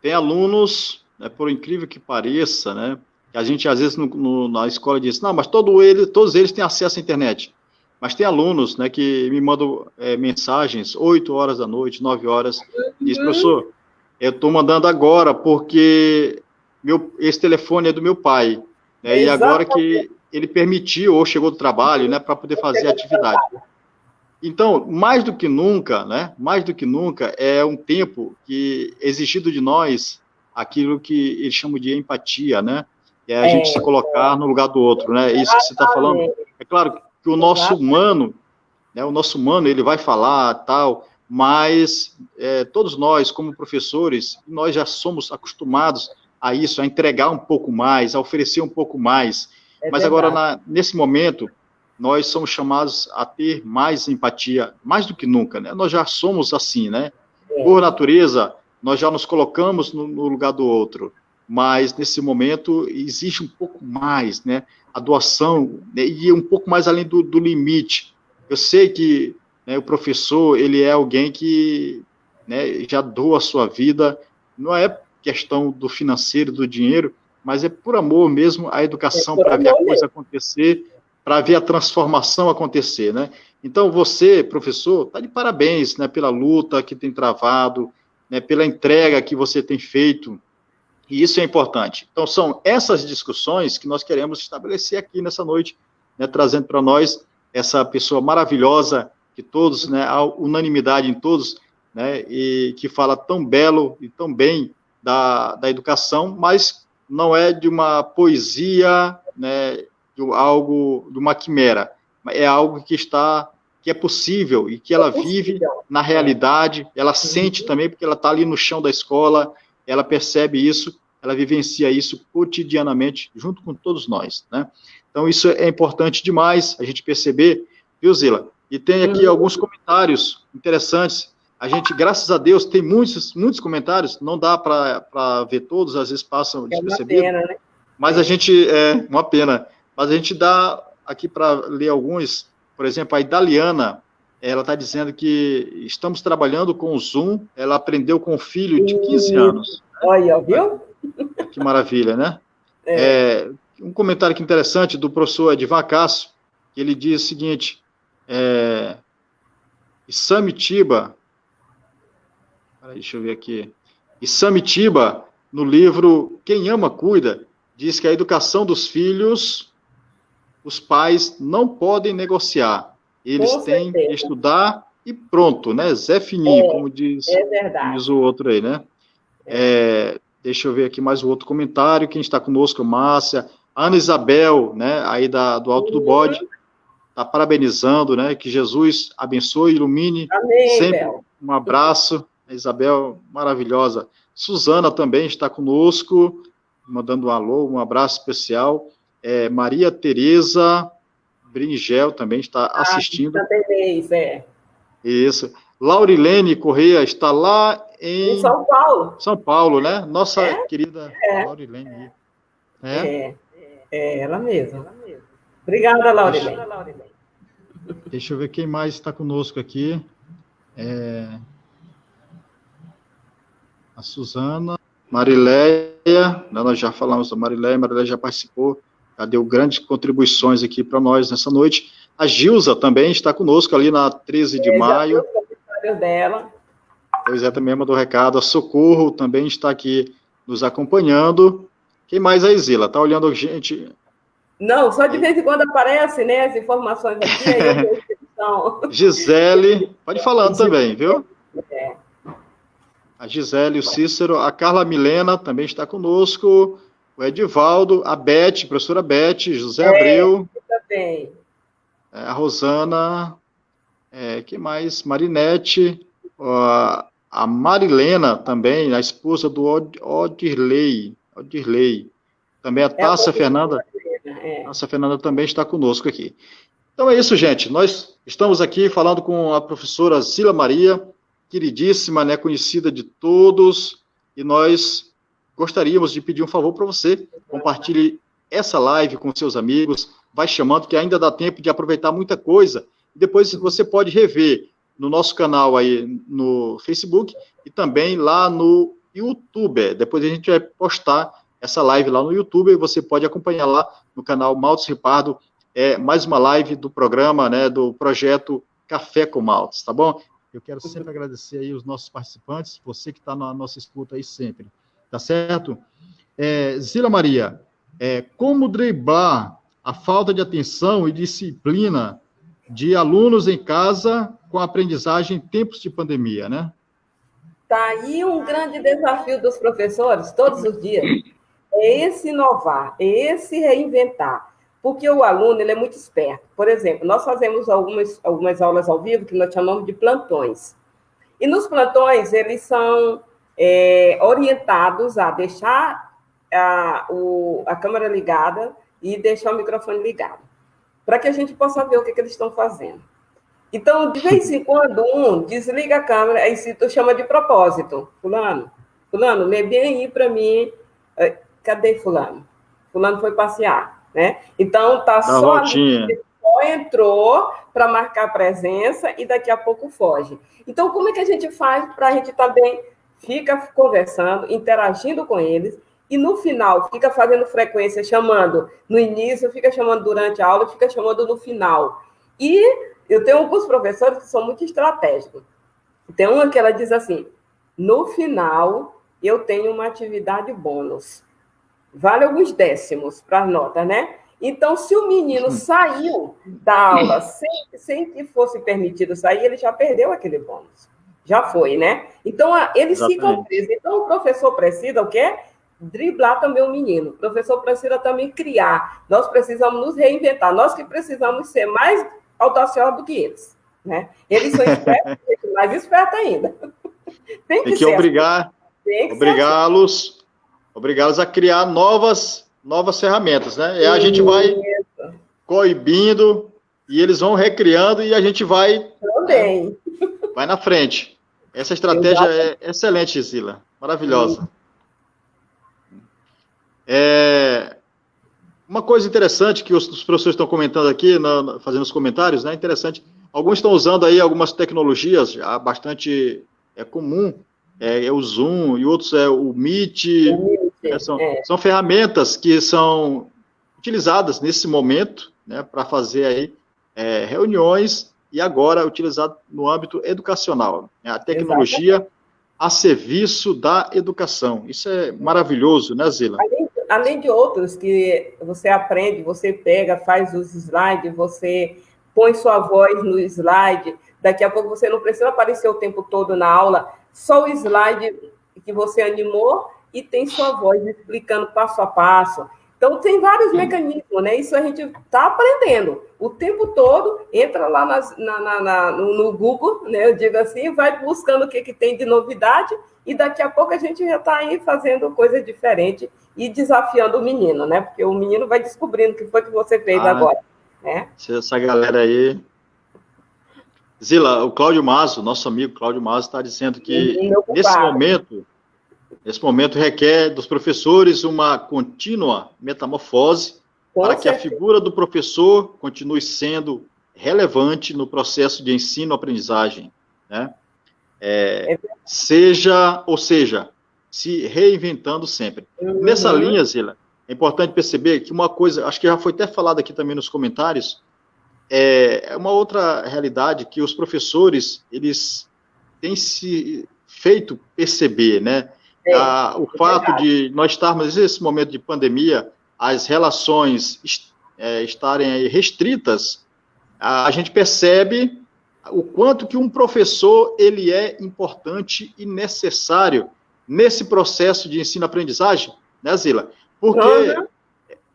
tem alunos, né, por incrível que pareça, né, que a gente às vezes na escola diz, não, mas todos eles têm acesso à internet. Mas tem alunos, né, que me mandam mensagens 8 horas da noite, 9 horas, diz, professor, eu estou mandando agora porque esse telefone é do meu pai, né, e agora que ele permitiu ou chegou do trabalho, né, para poder fazer a atividade. Então, mais do que nunca, né, mais do que nunca, é um tempo que é exigido de nós aquilo que eles chamam de empatia, né, é a gente se colocar no lugar do outro, né, isso que você está falando. É claro que o nosso humano, né, ele vai falar, tal, mas todos nós, como professores, nós já somos acostumados a isso, a entregar um pouco mais, a oferecer um pouco mais, mas verdade. Agora, nesse momento, nós somos chamados a ter mais empatia, mais do que nunca, né? Nós já somos assim, né? Por natureza, nós já nos colocamos no lugar do outro, mas nesse momento existe um pouco mais, né? A doação, né? E um pouco mais além do limite. Eu sei que, né, o professor, ele é alguém que, né, já doa a sua vida, não é questão do financeiro, do dinheiro, mas é por amor mesmo à educação, para ver a coisa acontecer, para ver a transformação acontecer, né? Então, você, professor, está de parabéns, né, pela luta que tem travado, né, pela entrega que você tem feito, e isso é importante. Então, são essas discussões que nós queremos estabelecer aqui nessa noite, né, trazendo para nós essa pessoa maravilhosa, que todos, né, há unanimidade em todos, né, e que fala tão belo e tão bem da educação, mas não é de uma poesia, né, de uma quimera, é algo que é possível e que ela vive na realidade, ela sente também, porque ela está ali no chão da escola, ela percebe isso, ela vivencia isso cotidianamente, junto com todos nós, né? Então, isso é importante demais, a gente perceber, viu, Zila? E tem aqui alguns comentários interessantes. A gente, graças a Deus, tem muitos comentários, não dá para ver todos, às vezes passam despercebidos, né? Mas a gente, uma pena, mas a gente dá aqui para ler alguns, por exemplo, a Idaliana, ela está dizendo que estamos trabalhando com o Zoom, ela aprendeu com o filho de 15 anos. Olha, viu? Que maravilha, né? Um comentário que interessante do professor Edivar Castro, que ele diz o seguinte, Isamitiba, deixa eu ver aqui, Isamitiba, no livro Quem Ama Cuida, diz que a educação dos filhos, os pais não podem negociar, eles têm que estudar e pronto, né? Zé Fininho, como diz o outro aí, né? Deixa eu ver aqui mais um outro comentário, quem está conosco, Márcia, Ana Isabel, né, aí do Alto do Bode, está parabenizando, né, que Jesus abençoe e ilumine. Amém, sempre. Bel. Um abraço, Isabel, maravilhosa. Suzana também está conosco, mandando um alô, um abraço especial. Maria Tereza Bringel também está assistindo. Também, Isso. Laurilene Correia está lá em São Paulo. São Paulo, né? Nossa querida Laurilene. Ela mesma. Obrigada, Laurilene. Deixa eu ver quem mais está conosco aqui. A Suzana, Marileia, nós já falamos da Marileia já participou, já deu grandes contribuições aqui para nós nessa noite. A Gilza também está conosco ali na 13 de maio. Já o comentário dela. Pois também mandou recado. A Socorro também está aqui nos acompanhando. Quem mais aí, Zila? Está olhando a gente? Não, só de vez em quando aparecem, né, as informações aqui. Aí Gisele, pode ir falando também, viu? A Gisele, o Cícero, a Carla Milena também está conosco, o Edivaldo, a Beth, professora Beth, José Abreu. Também. A Rosana, quem mais? Marinete, a Marilena também, a esposa do Odirley. Também a Tássia Fernanda. Tássia Fernanda também está conosco aqui. Então é isso, gente. Nós estamos aqui falando com a professora Zila Maria, queridíssima, né, conhecida de todos, e nós gostaríamos de pedir um favor para você. Compartilhe essa live com seus amigos, vai chamando, que ainda dá tempo de aproveitar muita coisa depois você pode rever no nosso canal aí no Facebook e também lá no YouTube. Depois a gente vai postar essa live lá no YouTube e você pode acompanhar lá no canal Maltos Ripardo, mais uma live do programa, né, do projeto Café com Maltos, tá bom? Eu quero sempre agradecer aí os nossos participantes, você que está na nossa escuta aí sempre, tá certo? Zila Maria, como driblar a falta de atenção e disciplina de alunos em casa com aprendizagem em tempos de pandemia, né? Está aí um grande desafio dos professores, todos os dias. É esse inovar, é esse reinventar. Porque o aluno ele é muito esperto. Por exemplo, nós fazemos algumas aulas ao vivo que nós chamamos de plantões. E nos plantões, eles são orientados a deixar a câmera ligada e deixar o microfone ligado, para que a gente possa ver o que eles estão fazendo. Então, de vez em quando, um desliga a câmera, aí se tu chama de propósito. Fulano, lê bem aí para mim. Cadê fulano? Fulano foi passear, né? Então, tá só ali, só entrou para marcar presença e daqui a pouco foge. Então, como é que a gente faz para a gente também fica conversando, interagindo com eles e no final fica fazendo frequência, chamando no início, fica chamando durante a aula, fica chamando no final. E eu tenho alguns professores que são muito estratégicos. Tem uma que ela diz assim, no final eu tenho uma atividade bônus. Vale alguns décimos para a nota, né? Então, se o menino saiu da aula sem que fosse permitido sair, ele já perdeu aquele bônus. Já foi, né? Então, eles ficam presos. Então, o professor precisa o quê? Driblar também o menino. O professor precisa também criar. Nós precisamos nos reinventar. Nós que precisamos ser mais audaciosos do que eles, né? Eles são espertos, mais espertos ainda. Tem que obrigá-los a criar novas ferramentas, né? E a gente vai coibindo e eles vão recriando e a gente vai vai na frente. Essa estratégia é excelente, Zila. Maravilhosa. Uma coisa interessante que os professores estão comentando aqui, fazendo os comentários, né? Interessante. Alguns estão usando aí algumas tecnologias já bastante comum, o Zoom e outros o Meet. São ferramentas que são utilizadas nesse momento, né, para fazer aí reuniões e agora utilizado no âmbito educacional. A tecnologia a serviço da educação. Isso é maravilhoso, né, Zila? Além de outros que você aprende, você pega, faz os slides, você põe sua voz no slide, daqui a pouco você não precisa aparecer o tempo todo na aula, só o slide que você animou e tem sua voz explicando passo a passo. Então, tem vários mecanismos, né? Isso a gente está aprendendo o tempo todo, entra lá no Google, né? Eu digo assim, vai buscando o que tem de novidade e daqui a pouco a gente já está aí fazendo coisa diferente e desafiando o menino, né? Porque o menino vai descobrindo o que foi que você fez agora, né? Essa galera aí... Zila, o Cláudio Mazo, nosso amigo Cláudio Mazo, está dizendo que nesse momento requer dos professores uma contínua metamorfose para que a figura do professor continue sendo relevante no processo de ensino-aprendizagem, né? Ou seja, se reinventando sempre. Nessa linha, Zila, é importante perceber que uma coisa, acho que já foi até falado aqui também nos comentários, é uma outra realidade que os professores, eles têm se feito perceber, né? O fato de nós estarmos nesse momento de pandemia, as relações estarem aí restritas, a gente percebe o quanto que um professor ele é importante e necessário nesse processo de ensino-aprendizagem, né, Zila? Porque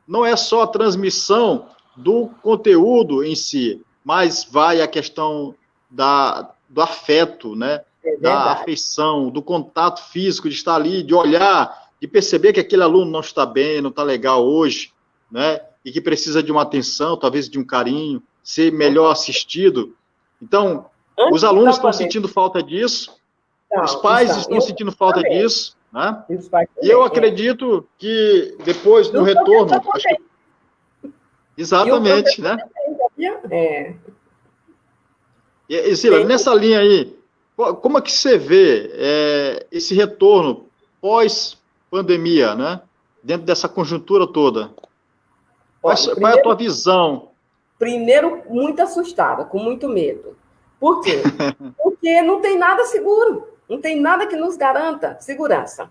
não é só a transmissão do conteúdo em si, mas vai a questão do afeto, né? Da afeição, do contato físico, de estar ali, de olhar, de perceber que aquele aluno não está bem, não está legal hoje, né? E que precisa de uma atenção, talvez de um carinho, ser melhor assistido. Então, os alunos estão sentindo falta disso, os pais estão sentindo falta disso, né? E eu acredito que depois, no retorno... Exatamente, né? E Zila, nessa linha aí, como é que você vê esse retorno pós-pandemia, né? Dentro dessa conjuntura toda? Olha, Qual é a tua visão? primeiro, muito assustada, com muito medo. Por quê? Porque não tem nada seguro, não tem nada que nos garanta segurança.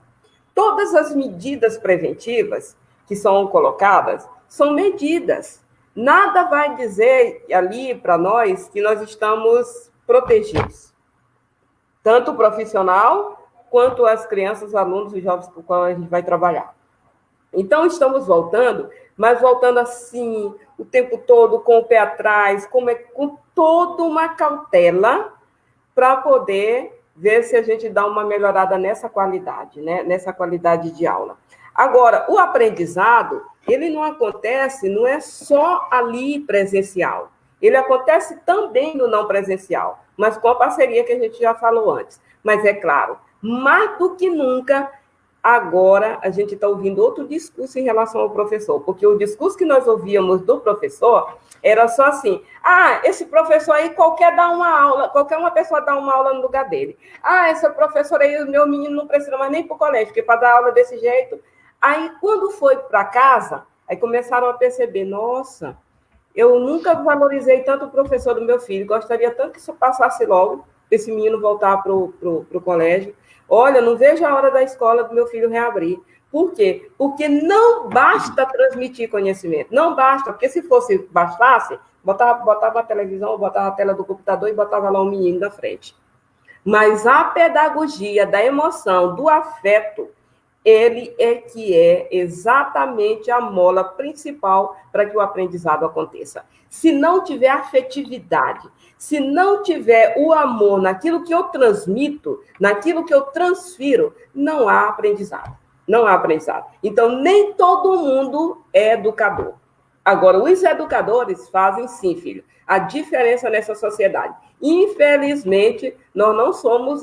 Todas as medidas preventivas que são colocadas são medidas. Nada vai dizer ali para nós que nós estamos protegidos. Tanto o profissional, quanto as crianças, alunos e jovens com os quais a gente vai trabalhar. Então, estamos voltando, mas voltando assim, o tempo todo, com o pé atrás, com toda uma cautela, para poder ver se a gente dá uma melhorada nessa qualidade, né? Nessa qualidade de aula. Agora, o aprendizado, ele não acontece, não é só ali presencial. Ele acontece também no não presencial, mas com a parceria que a gente já falou antes. Mas é claro, mais do que nunca, agora a gente está ouvindo outro discurso em relação ao professor, porque o discurso que nós ouvíamos do professor era só assim: esse professor aí, qualquer uma pessoa dá uma aula no lugar dele. Esse professor aí, o meu menino não precisa mais nem para o colégio, porque para dar aula desse jeito. Aí, quando foi para casa, aí começaram a perceber: nossa, eu nunca valorizei tanto o professor do meu filho, gostaria tanto que isso passasse logo, esse menino voltar para o colégio. Olha, não vejo a hora da escola do meu filho reabrir. Por quê? Porque não basta transmitir conhecimento. Não basta, porque se bastasse, botava a televisão, botava a tela do computador e botava lá um menino na frente. Mas a pedagogia da emoção, do afeto, ele é que é exatamente a mola principal para que o aprendizado aconteça. Se não tiver afetividade, se não tiver o amor naquilo que eu transmito, naquilo que eu transfiro, não há aprendizado. Não há aprendizado. Então, nem todo mundo é educador. Agora, os educadores fazem sim, filho, a diferença nessa sociedade. Infelizmente, nós não somos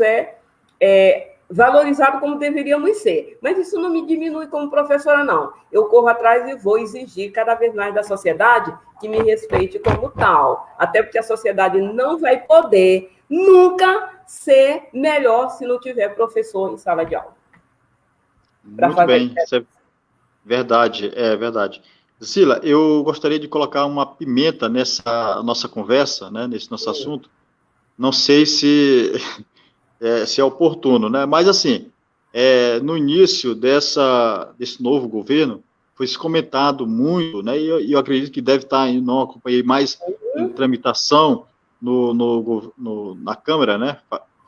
valorizados como deveríamos ser. Mas isso não me diminui como professora, não. Eu corro atrás e vou exigir cada vez mais da sociedade que me respeite como tal. Até porque a sociedade não vai poder nunca ser melhor se não tiver professor em sala de aula. Muito bem, isso é verdade, verdade. Zila, eu gostaria de colocar uma pimenta nessa nossa conversa, né, nesse nosso assunto. Não sei se é oportuno, né? Mas, assim, no início desse novo governo, foi se comentado muito, né? E eu acredito que deve estar, não acompanhei mais em tramitação na Câmara, né,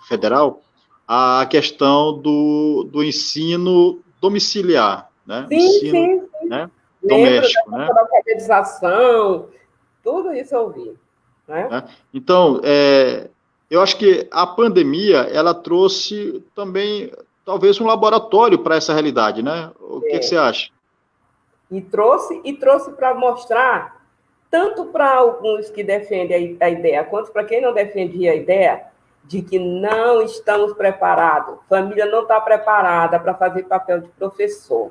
Federal, a questão do ensino domiciliar, né? Sim, ensino, sim. Né? Doméstico, né? Da alfabetização, tudo isso eu vi, né? Então, eu acho que a pandemia, ela trouxe também, talvez, um laboratório para essa realidade, né? O que você acha? E trouxe para mostrar, tanto para alguns que defendem a ideia, quanto para quem não defendia a ideia, de que não estamos preparados. Família não está preparada para fazer papel de professor.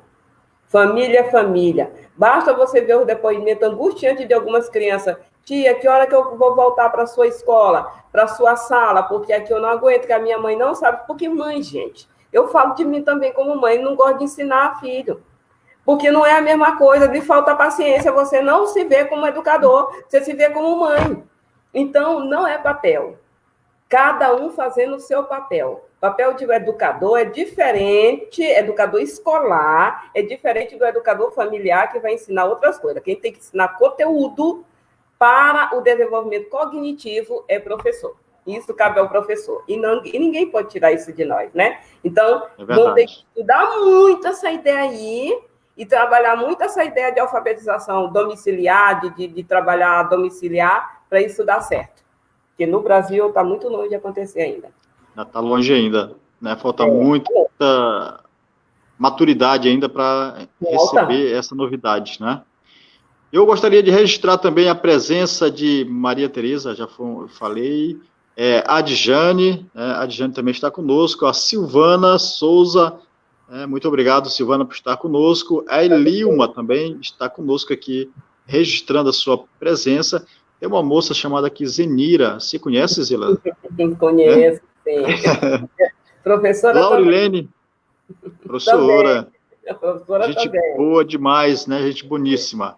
Família é família. Basta você ver o depoimento angustiante de algumas crianças. Tia, que hora que eu vou voltar para a sua escola, para a sua sala? Porque aqui eu não aguento, que a minha mãe não sabe. Porque mãe, gente, eu falo de mim também como mãe, não gosto de ensinar filho. Porque não é a mesma coisa, de falta paciência, você não se vê como educador, você se vê como mãe. Então, não é papel. Cada um fazendo o seu papel. O papel de educador é diferente, educador escolar, é diferente do educador familiar que vai ensinar outras coisas. Quem tem que ensinar conteúdo para o desenvolvimento cognitivo é professor. Isso cabe ao professor. E ninguém pode tirar isso de nós, né? Então, vamos ter que estudar muito essa ideia aí e trabalhar muito essa ideia de alfabetização domiciliar, de trabalhar domiciliar, para isso dar certo. Porque no Brasil está muito longe de acontecer ainda. Está longe ainda, né? Falta muita maturidade ainda para receber essa novidade, né? Eu gostaria de registrar também a presença de Maria Tereza, já falei, a Adjane, a Adjane também está conosco, a Silvana Souza, muito obrigado, Silvana, por estar conosco, a Elilma também está conosco aqui, registrando a sua presença, Tem uma moça chamada aqui, Zenira. Você conhece, Zila? Conheço, sim. Professora também. Laurilene, Também. professora. A professora Gente também. boa demais, né? Gente boníssima.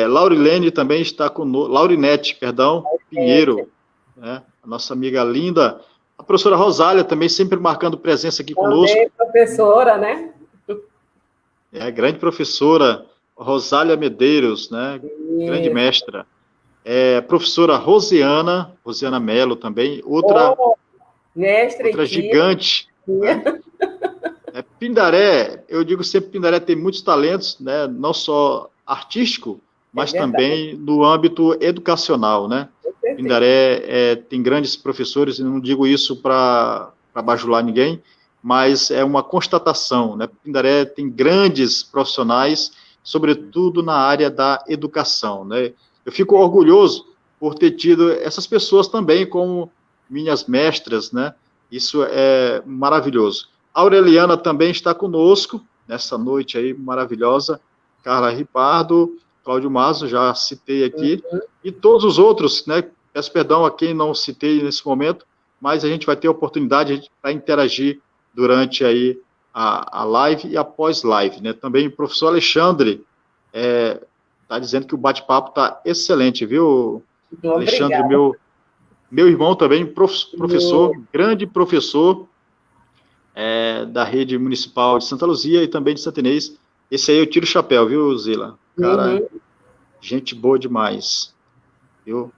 Laurilene também está conosco. Laurinete, perdão, Gente, Pinheiro, né? A nossa amiga linda. A professora Rosália também sempre marcando presença aqui conosco. também professora, né? Grande professora Rosália Medeiros, né? Grande Isso. mestra. Professora Rosiana Mello também, outra Oh, mestre outra aqui. gigante, né? Pindaré, eu digo sempre, Pindaré tem muitos talentos, né? Não só artístico, É mas verdade, também no âmbito educacional, né? com certeza. Pindaré tem grandes professores, e não digo isso para bajular ninguém, mas é uma constatação, né? Pindaré tem grandes profissionais, sobretudo na área da educação, né? Eu fico orgulhoso por ter tido essas pessoas também como minhas mestras, né? Isso é maravilhoso. A Aureliana também está conosco nessa noite aí maravilhosa. Carla Ripardo, Cláudio Mazo, já citei aqui, e todos os outros, né? Peço perdão a quem não citei nesse momento, mas a gente vai ter oportunidade para interagir durante aí a live e após live, né? Também o professor Alexandre está dizendo que o bate-papo está excelente, viu, Alexandre, Obrigada. meu irmão também, professor, grande professor da rede municipal de Santa Luzia e também de Santa Inês. Esse aí eu tiro o chapéu, viu, Zila? Cara, Uhum. gente boa demais, viu?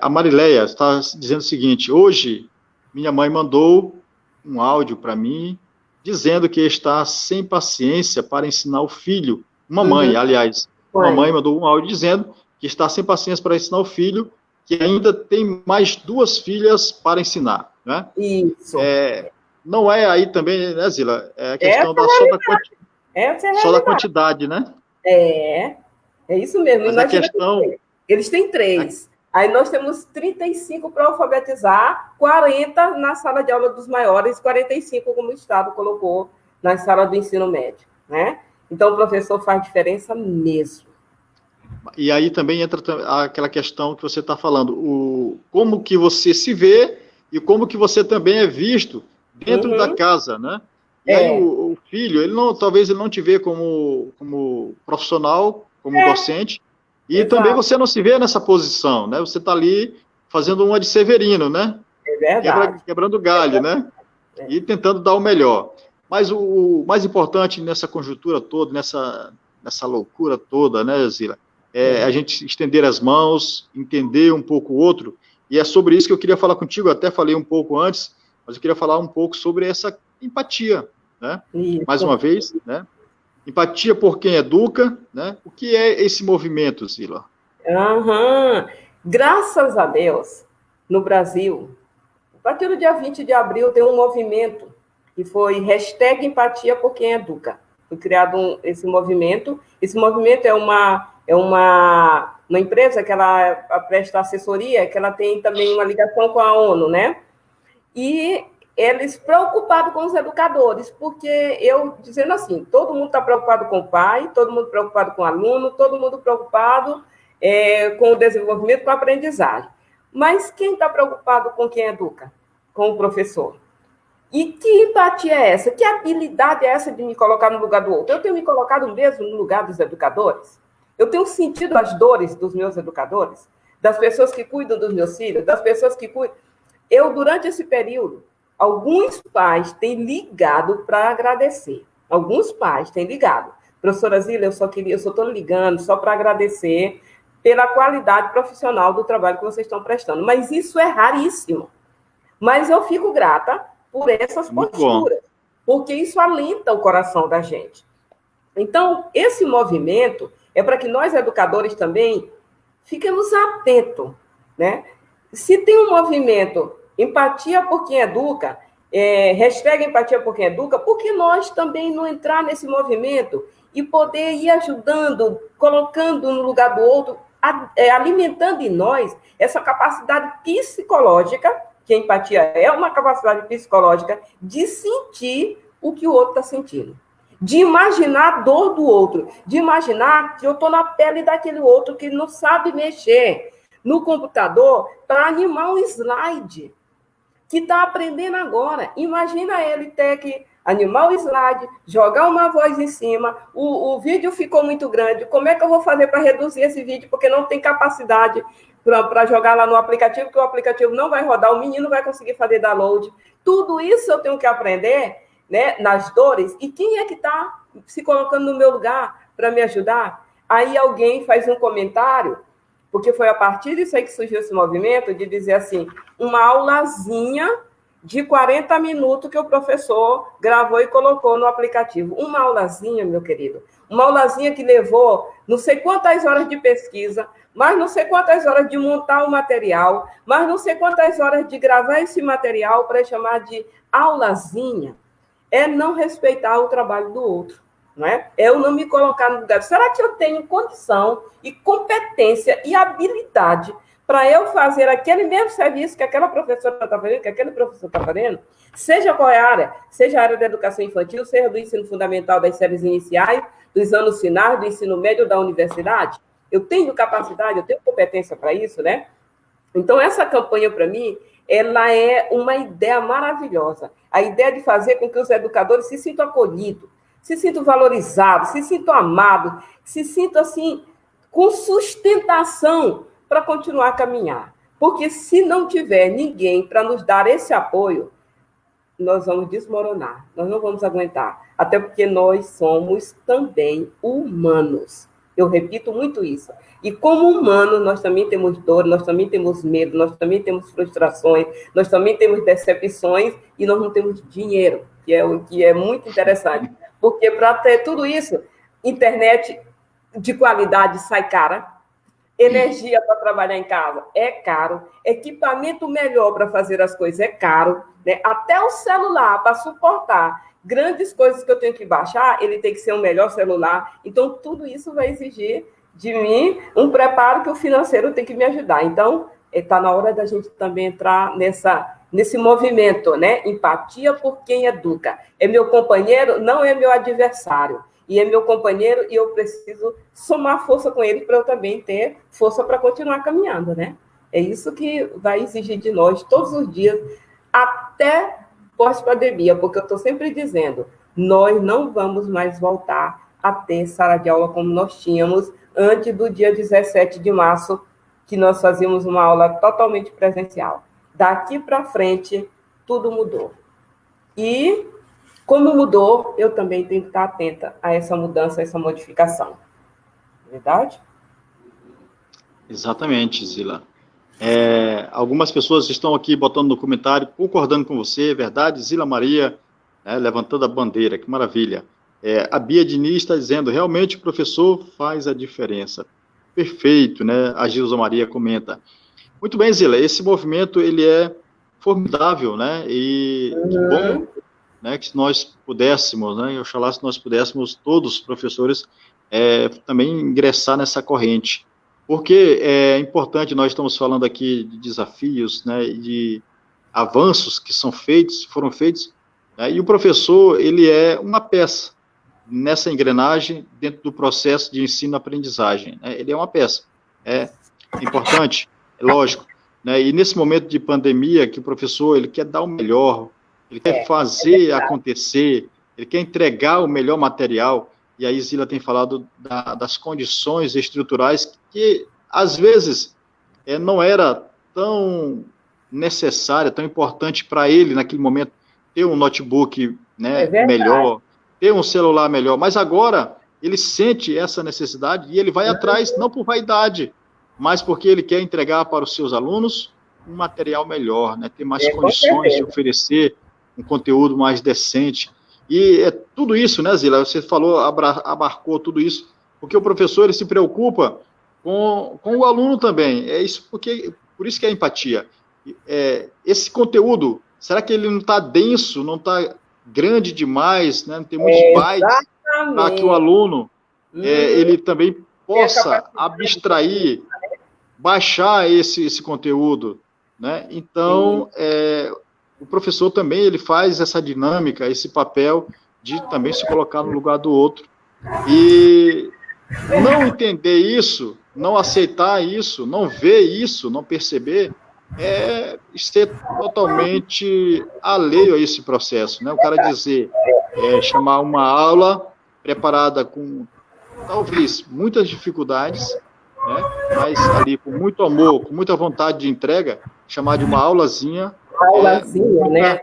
A Marileia está dizendo o seguinte: hoje minha mãe mandou um áudio para mim dizendo que está sem paciência para ensinar o filho. Uma Uhum. mãe, aliás, uma Mãe. mãe mandou um áudio dizendo que está sem paciência para ensinar o filho, que ainda tem mais 2 filhas para ensinar, né? Isso. Não é aí também, né, Zila? É a questão Essa, essa é a só da realidade. quantidade, né? É, é isso mesmo. Mas a Imagina questão. que eles têm três. Aí nós temos 35 para alfabetizar, 40 na sala de aula dos maiores, 45 como o Estado colocou na sala do ensino médio, né? Então o professor faz diferença mesmo. E aí também entra aquela questão que você está falando, como que você se vê e como que você também é visto dentro da Uhum. casa, né? E aí É, o filho, talvez ele não te vê como profissional, como docente, e também exato, você não se vê nessa posição, né? Você está ali fazendo uma de Severino, né? é verdade. Quebrando galho, né? É. E tentando dar o melhor. Mas o mais importante nessa conjuntura toda, nessa loucura toda, né, Zila, é a gente estender as mãos, entender um pouco o outro, e é sobre isso que eu queria falar contigo, eu até falei um pouco antes, mas eu queria falar um pouco sobre essa empatia, né? Mais Isso. uma vez, né? Empatia por quem educa, né? O que é esse movimento, Zila? Uhum. Graças a Deus, no Brasil, a partir do dia 20 de abril, tem um movimento que foi hashtag empatia por quem educa. Foi criado esse movimento. Esse movimento uma empresa que ela presta assessoria, que ela tem também uma ligação com a ONU, né? E eles preocupados com os educadores, porque eu dizendo assim, todo mundo está preocupado com o pai, todo mundo preocupado com o aluno, todo mundo preocupado com o desenvolvimento, com a aprendizagem. Mas quem está preocupado com quem educa? Com o professor. E que empatia é essa? Que habilidade é essa de me colocar no lugar do outro? Eu tenho me colocado mesmo no lugar dos educadores? Eu tenho sentido as dores dos meus educadores? Das pessoas que cuidam dos meus filhos? Das pessoas que cuidam... Eu, durante esse período, alguns pais têm ligado para agradecer. Alguns pais têm ligado. Professora Zila, eu só estou ligando só para agradecer pela qualidade profissional do trabalho que vocês estão prestando. Mas isso é raríssimo. Mas eu fico grata por essas Muito bom. posturas, porque isso alenta o coração da gente. Então, esse movimento é para que nós, educadores, também fiquemos atentos, né? Se tem um movimento empatia por quem educa, hashtag empatia por quem educa, por que nós também não entrar nesse movimento e poder ir ajudando, colocando no lugar do outro, alimentando em nós essa capacidade psicológica, que a empatia é uma capacidade psicológica de sentir o que o outro está sentindo, de imaginar a dor do outro, de imaginar que eu estou na pele daquele outro que não sabe mexer, no computador para animar um slide que está aprendendo agora. Imagina ele ter que animar o slide, jogar uma voz em cima, o vídeo ficou muito grande, como é que eu vou fazer para reduzir esse vídeo, porque não tem capacidade para jogar lá no aplicativo, porque o aplicativo não vai rodar, o menino vai conseguir fazer download. Tudo isso eu tenho que aprender, né, nas dores, e quem é que está se colocando no meu lugar para me ajudar? Aí alguém faz um comentário, porque foi a partir disso aí que surgiu esse movimento, de dizer assim, uma aulazinha de 40 minutos que o professor gravou e colocou no aplicativo. Uma aulazinha, meu querido, uma aulazinha que levou não sei quantas horas de pesquisa, mas não sei quantas horas de montar o material, mas não sei quantas horas de gravar esse material para chamar de aulazinha, é não respeitar o trabalho do outro. Não é? Eu não me colocar no lugar. Será que eu tenho condição e competência e habilidade para eu fazer aquele mesmo serviço que aquela professora está fazendo, que aquele professor está fazendo? Seja qual é a área, seja a área da educação infantil, seja do ensino fundamental das séries iniciais, dos anos finais, do ensino médio da universidade. Eu tenho capacidade, eu tenho competência para isso, né? Então, essa campanha, para mim, ela é uma ideia maravilhosa. A ideia de fazer com que os educadores se sintam acolhidos, se sinto valorizado, se sinto amado, se sinto, assim, com sustentação para continuar a caminhar. Porque se não tiver ninguém para nos dar esse apoio, nós vamos desmoronar, nós não vamos aguentar. Até porque nós somos também humanos. Eu repito muito isso. E como humanos, nós também temos dor, nós também temos medo, nós também temos frustrações, nós também temos decepções e nós não temos dinheiro, que é o que é muito interessante. Porque para ter tudo isso, internet de qualidade sai cara, energia para trabalhar em casa é caro, equipamento melhor para fazer as coisas é caro, né? Até o celular, para suportar grandes coisas que eu tenho que baixar, ele tem que ser um melhor celular. Então, tudo isso vai exigir de mim um preparo que o financeiro tem que me ajudar. Então, está na hora da gente também entrar nesse movimento, né? Empatia por quem educa. É meu companheiro, não é meu adversário. E é meu companheiro e eu preciso somar força com ele para eu também ter força para continuar caminhando, né? É isso que vai exigir de nós todos os dias, até pós-pandemia, porque eu estou sempre dizendo, nós não vamos mais voltar a ter sala de aula como nós tínhamos antes do dia 17 de março, que nós fazíamos uma aula totalmente presencial. Daqui para frente, tudo mudou. E, como mudou, eu também tenho que estar atenta a essa mudança, a essa modificação. Verdade? Exatamente, Zila. Algumas pessoas estão aqui botando no comentário, concordando com você, verdade, Zila Maria, né, levantando a bandeira, que maravilha. A Bia Diniz está dizendo, realmente o professor faz a diferença. Perfeito, né? A Gilza Maria comenta. Muito bem, Zila, esse movimento, ele é formidável, né? E que bom, né, que se nós pudéssemos, né? Oxalá se nós pudéssemos, todos os professores, também ingressar nessa corrente. Porque é importante, nós estamos falando aqui de desafios, né, de avanços que foram feitos, né, e o professor, ele é uma peça nessa engrenagem dentro do processo de ensino-aprendizagem, né, ele é uma peça, é importante, é lógico, né, e nesse momento de pandemia, que o professor, ele quer dar o melhor, ele quer fazer acontecer, ele quer entregar o melhor material. E aí Zila tem falado das condições estruturais que, às vezes, não era tão necessária, tão importante para ele, naquele momento, ter um notebook, né, melhor, ter um celular melhor. Mas agora, ele sente essa necessidade e ele vai atrás, não por vaidade, mas porque ele quer entregar para os seus alunos um material melhor, né, ter mais condições de oferecer um conteúdo mais decente. E é tudo isso, né, Zila? Você falou, abarcou tudo isso, porque o professor, ele se preocupa com o aluno também. Por isso que é empatia. Esse conteúdo, será que ele não está denso, não está grande demais, né? Não tem muitos bytes para que o aluno ele também possa abstrair, baixar esse conteúdo, né? Então, o professor também, ele faz essa dinâmica, esse papel de também se colocar no lugar do outro. E não entender isso, não aceitar isso, não ver isso, não perceber, é ser totalmente alheio a esse processo, né? O cara dizer, chamar uma aula preparada com, talvez, muitas dificuldades, né? Mas ali com muito amor, com muita vontade de entrega, chamar de uma aulazinha, Aulazinha, né?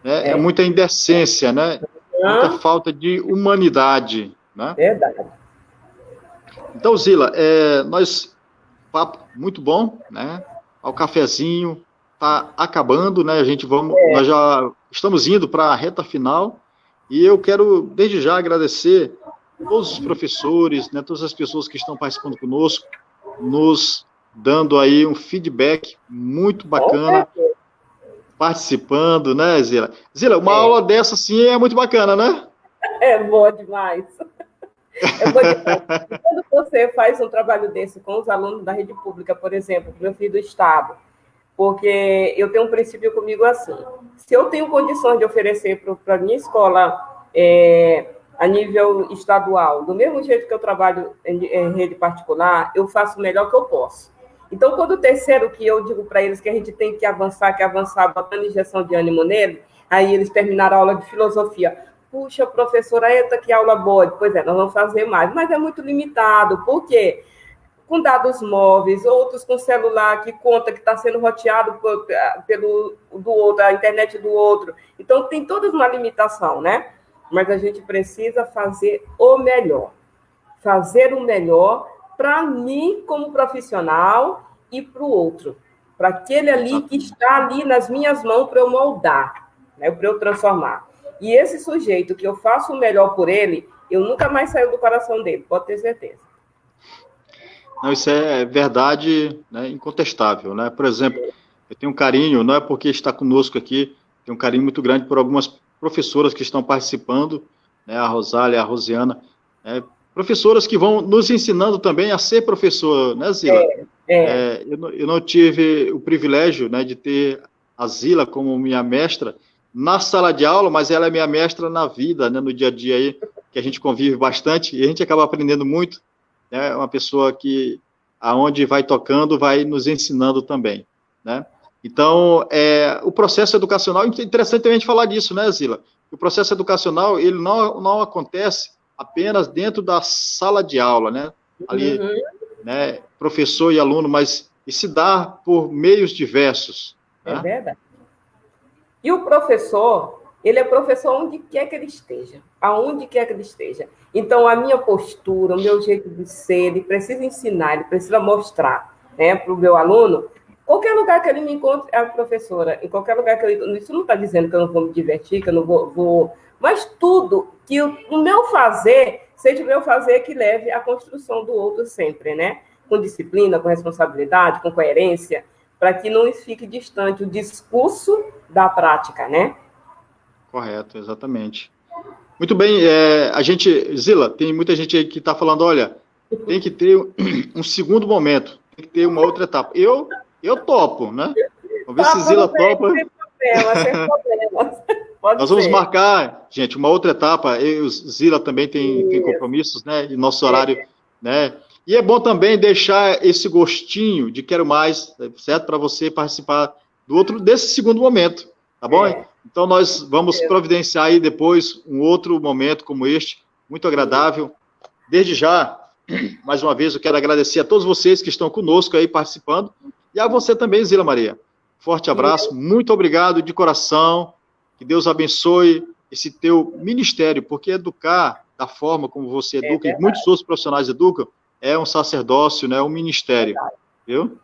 é muita indecência, né? Muita falta de humanidade, né? Verdade. Então, Zila, papo muito bom, né? O cafezinho está acabando, né? Nós já estamos indo para a reta final e eu quero desde já agradecer todos os professores, né? Todas as pessoas que estão participando conosco, nos dando aí um feedback muito bacana, participando, né, Zila? Zila, uma aula dessa sim é muito bacana, né? É boa demais. É boa demais. E quando você faz um trabalho desse com os alunos da rede pública, por exemplo, meu filho do Estado, porque eu tenho um princípio comigo assim, se eu tenho condições de oferecer para a minha escola a nível estadual, do mesmo jeito que eu trabalho em rede particular, eu faço o melhor que eu posso. Então, quando o terceiro, que eu digo para eles que a gente tem que avançar, botando injeção de ânimo nele, aí eles terminaram a aula de filosofia. Puxa, professora, eita, que aula boa. Pois é, nós vamos fazer mais, mas é muito limitado. Por quê? Com dados móveis, outros com celular que conta que está sendo roteado pelo do outro, a internet do outro. Então, tem toda uma limitação, né? Mas a gente precisa fazer o melhor. Fazer o melhor para mim, como profissional, e para o outro. Para aquele ali que está ali nas minhas mãos para eu moldar, né? Para eu transformar. E esse sujeito que eu faço o melhor por ele, eu nunca mais saio do coração dele, pode ter certeza. Não, isso é verdade, né, incontestável, né? Por exemplo, eu tenho um carinho, não é porque está conosco aqui, tenho um carinho muito grande por algumas professoras que estão participando, né, a Rosália, a Rosiana, né, professoras que vão nos ensinando também a ser professor, né, Zila? Eu não tive o privilégio, né, de ter a Zila como minha mestra na sala de aula, mas ela é minha mestra na vida, né, no dia a dia aí, que a gente convive bastante e a gente acaba aprendendo muito. É uma pessoa que, aonde vai tocando, vai nos ensinando também, né? Então, o processo educacional, é interessante também a gente falar disso, né, Zila? O processo educacional, ele não acontece apenas dentro da sala de aula, né? Ali, né, professor e aluno, mas se dá por meios diversos. Né? É verdade. E o professor, ele é professor onde quer que ele esteja, aonde quer que ele esteja. Então, a minha postura, o meu jeito de ser, ele precisa ensinar, ele precisa mostrar, né, para o meu aluno, qualquer lugar que ele me encontre, a professora, em qualquer lugar que eu... Isso não está dizendo que eu não vou me divertir, que eu não vou... Mas tudo que o meu fazer, seja o meu fazer que leve à construção do outro sempre, né? Com disciplina, com responsabilidade, com coerência, para que não fique distante o discurso da prática, né? Correto, exatamente. Muito bem, Zila, tem muita gente aí que está falando, olha, tem que ter um segundo momento, tem que ter uma outra etapa. Eu topo, né? Vamos ver se Zila topa. Sem problema. Nós vamos marcar, gente, uma outra etapa. Zila também tem compromissos, né? E nosso horário, né? E é bom também deixar esse gostinho de quero mais, certo? Para você participar desse segundo momento, tá bom? Então, nós vamos providenciar aí depois um outro momento como este, muito agradável. Desde já, mais uma vez, eu quero agradecer a todos vocês que estão conosco aí participando, e a você também, Zila Maria. Forte abraço, muito obrigado de coração, que Deus abençoe esse teu ministério, porque educar da forma como você educa, e muitos outros profissionais educam, é um sacerdócio, né, um ministério, viu?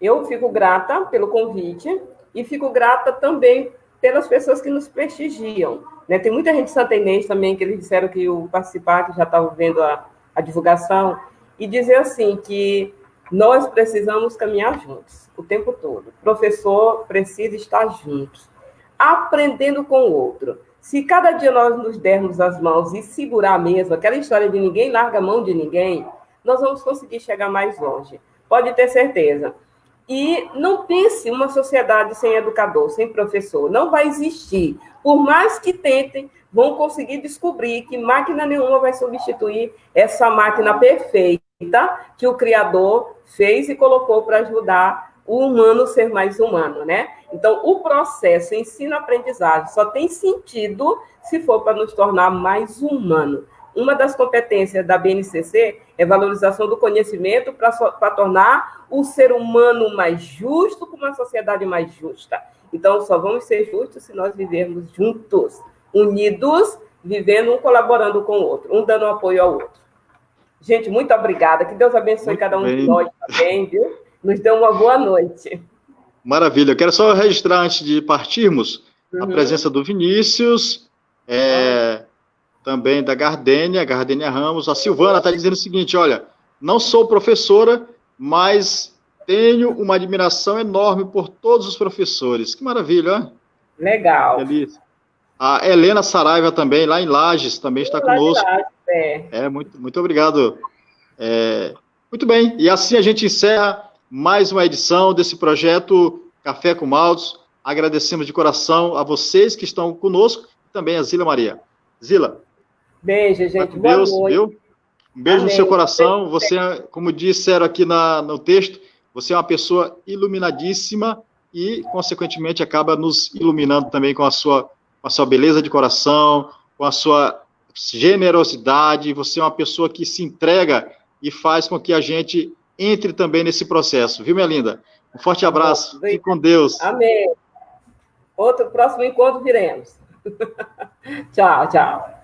Eu fico grata pelo convite, e fico grata também pelas pessoas que nos prestigiam. Né? Tem muita gente santenense também, que eles disseram que o participar, que já estavam vendo a divulgação, e dizer assim, que nós precisamos caminhar juntos, o tempo todo. O professor precisa estar juntos, aprendendo com o outro. Se cada dia nós nos dermos as mãos e segurar mesmo, aquela história de ninguém larga a mão de ninguém, nós vamos conseguir chegar mais longe. Pode ter certeza. E não pense uma sociedade sem educador, sem professor. Não vai existir. Por mais que tentem, vão conseguir descobrir que máquina nenhuma vai substituir essa máquina perfeita que o Criador fez e colocou para ajudar o humano a ser mais humano, né? Então, o processo ensino-aprendizagem só tem sentido se for para nos tornar mais humano. Uma das competências da BNCC é valorização do conhecimento para tornar o ser humano mais justo, com uma sociedade mais justa. Então, só vamos ser justos se nós vivermos juntos, unidos, vivendo, um colaborando com o outro, um dando apoio ao outro. Gente, muito obrigada. Que Deus abençoe Muito cada um bem. de nós também, viu? Nos dê uma boa noite. Maravilha. Eu quero só registrar, antes de partirmos, a presença do Vinícius, também da Gardênia Ramos. A Silvana está dizendo o seguinte, olha, não sou professora, mas tenho uma admiração enorme por todos os professores. Que maravilha, hein? Legal. Feliz. A Helena Saraiva também, lá em Lages, também está conosco. Muito obrigado. Muito bem, e assim a gente encerra mais uma edição desse projeto Café com Maldos. Agradecemos de coração a vocês que estão conosco, e também a Zila Maria. Zila. Beijo, gente. Boa Deus, noite. viu? Um beijo Amém. no seu coração. Você, como disseram aqui no texto, você é uma pessoa iluminadíssima e, consequentemente, acaba nos iluminando também com a sua beleza de coração, com a sua generosidade. Você é uma pessoa que se entrega e faz com que a gente entre também nesse processo. Viu, minha linda? Um forte abraço. Fique com Deus. Amém. Próximo encontro viremos. Tchau, tchau.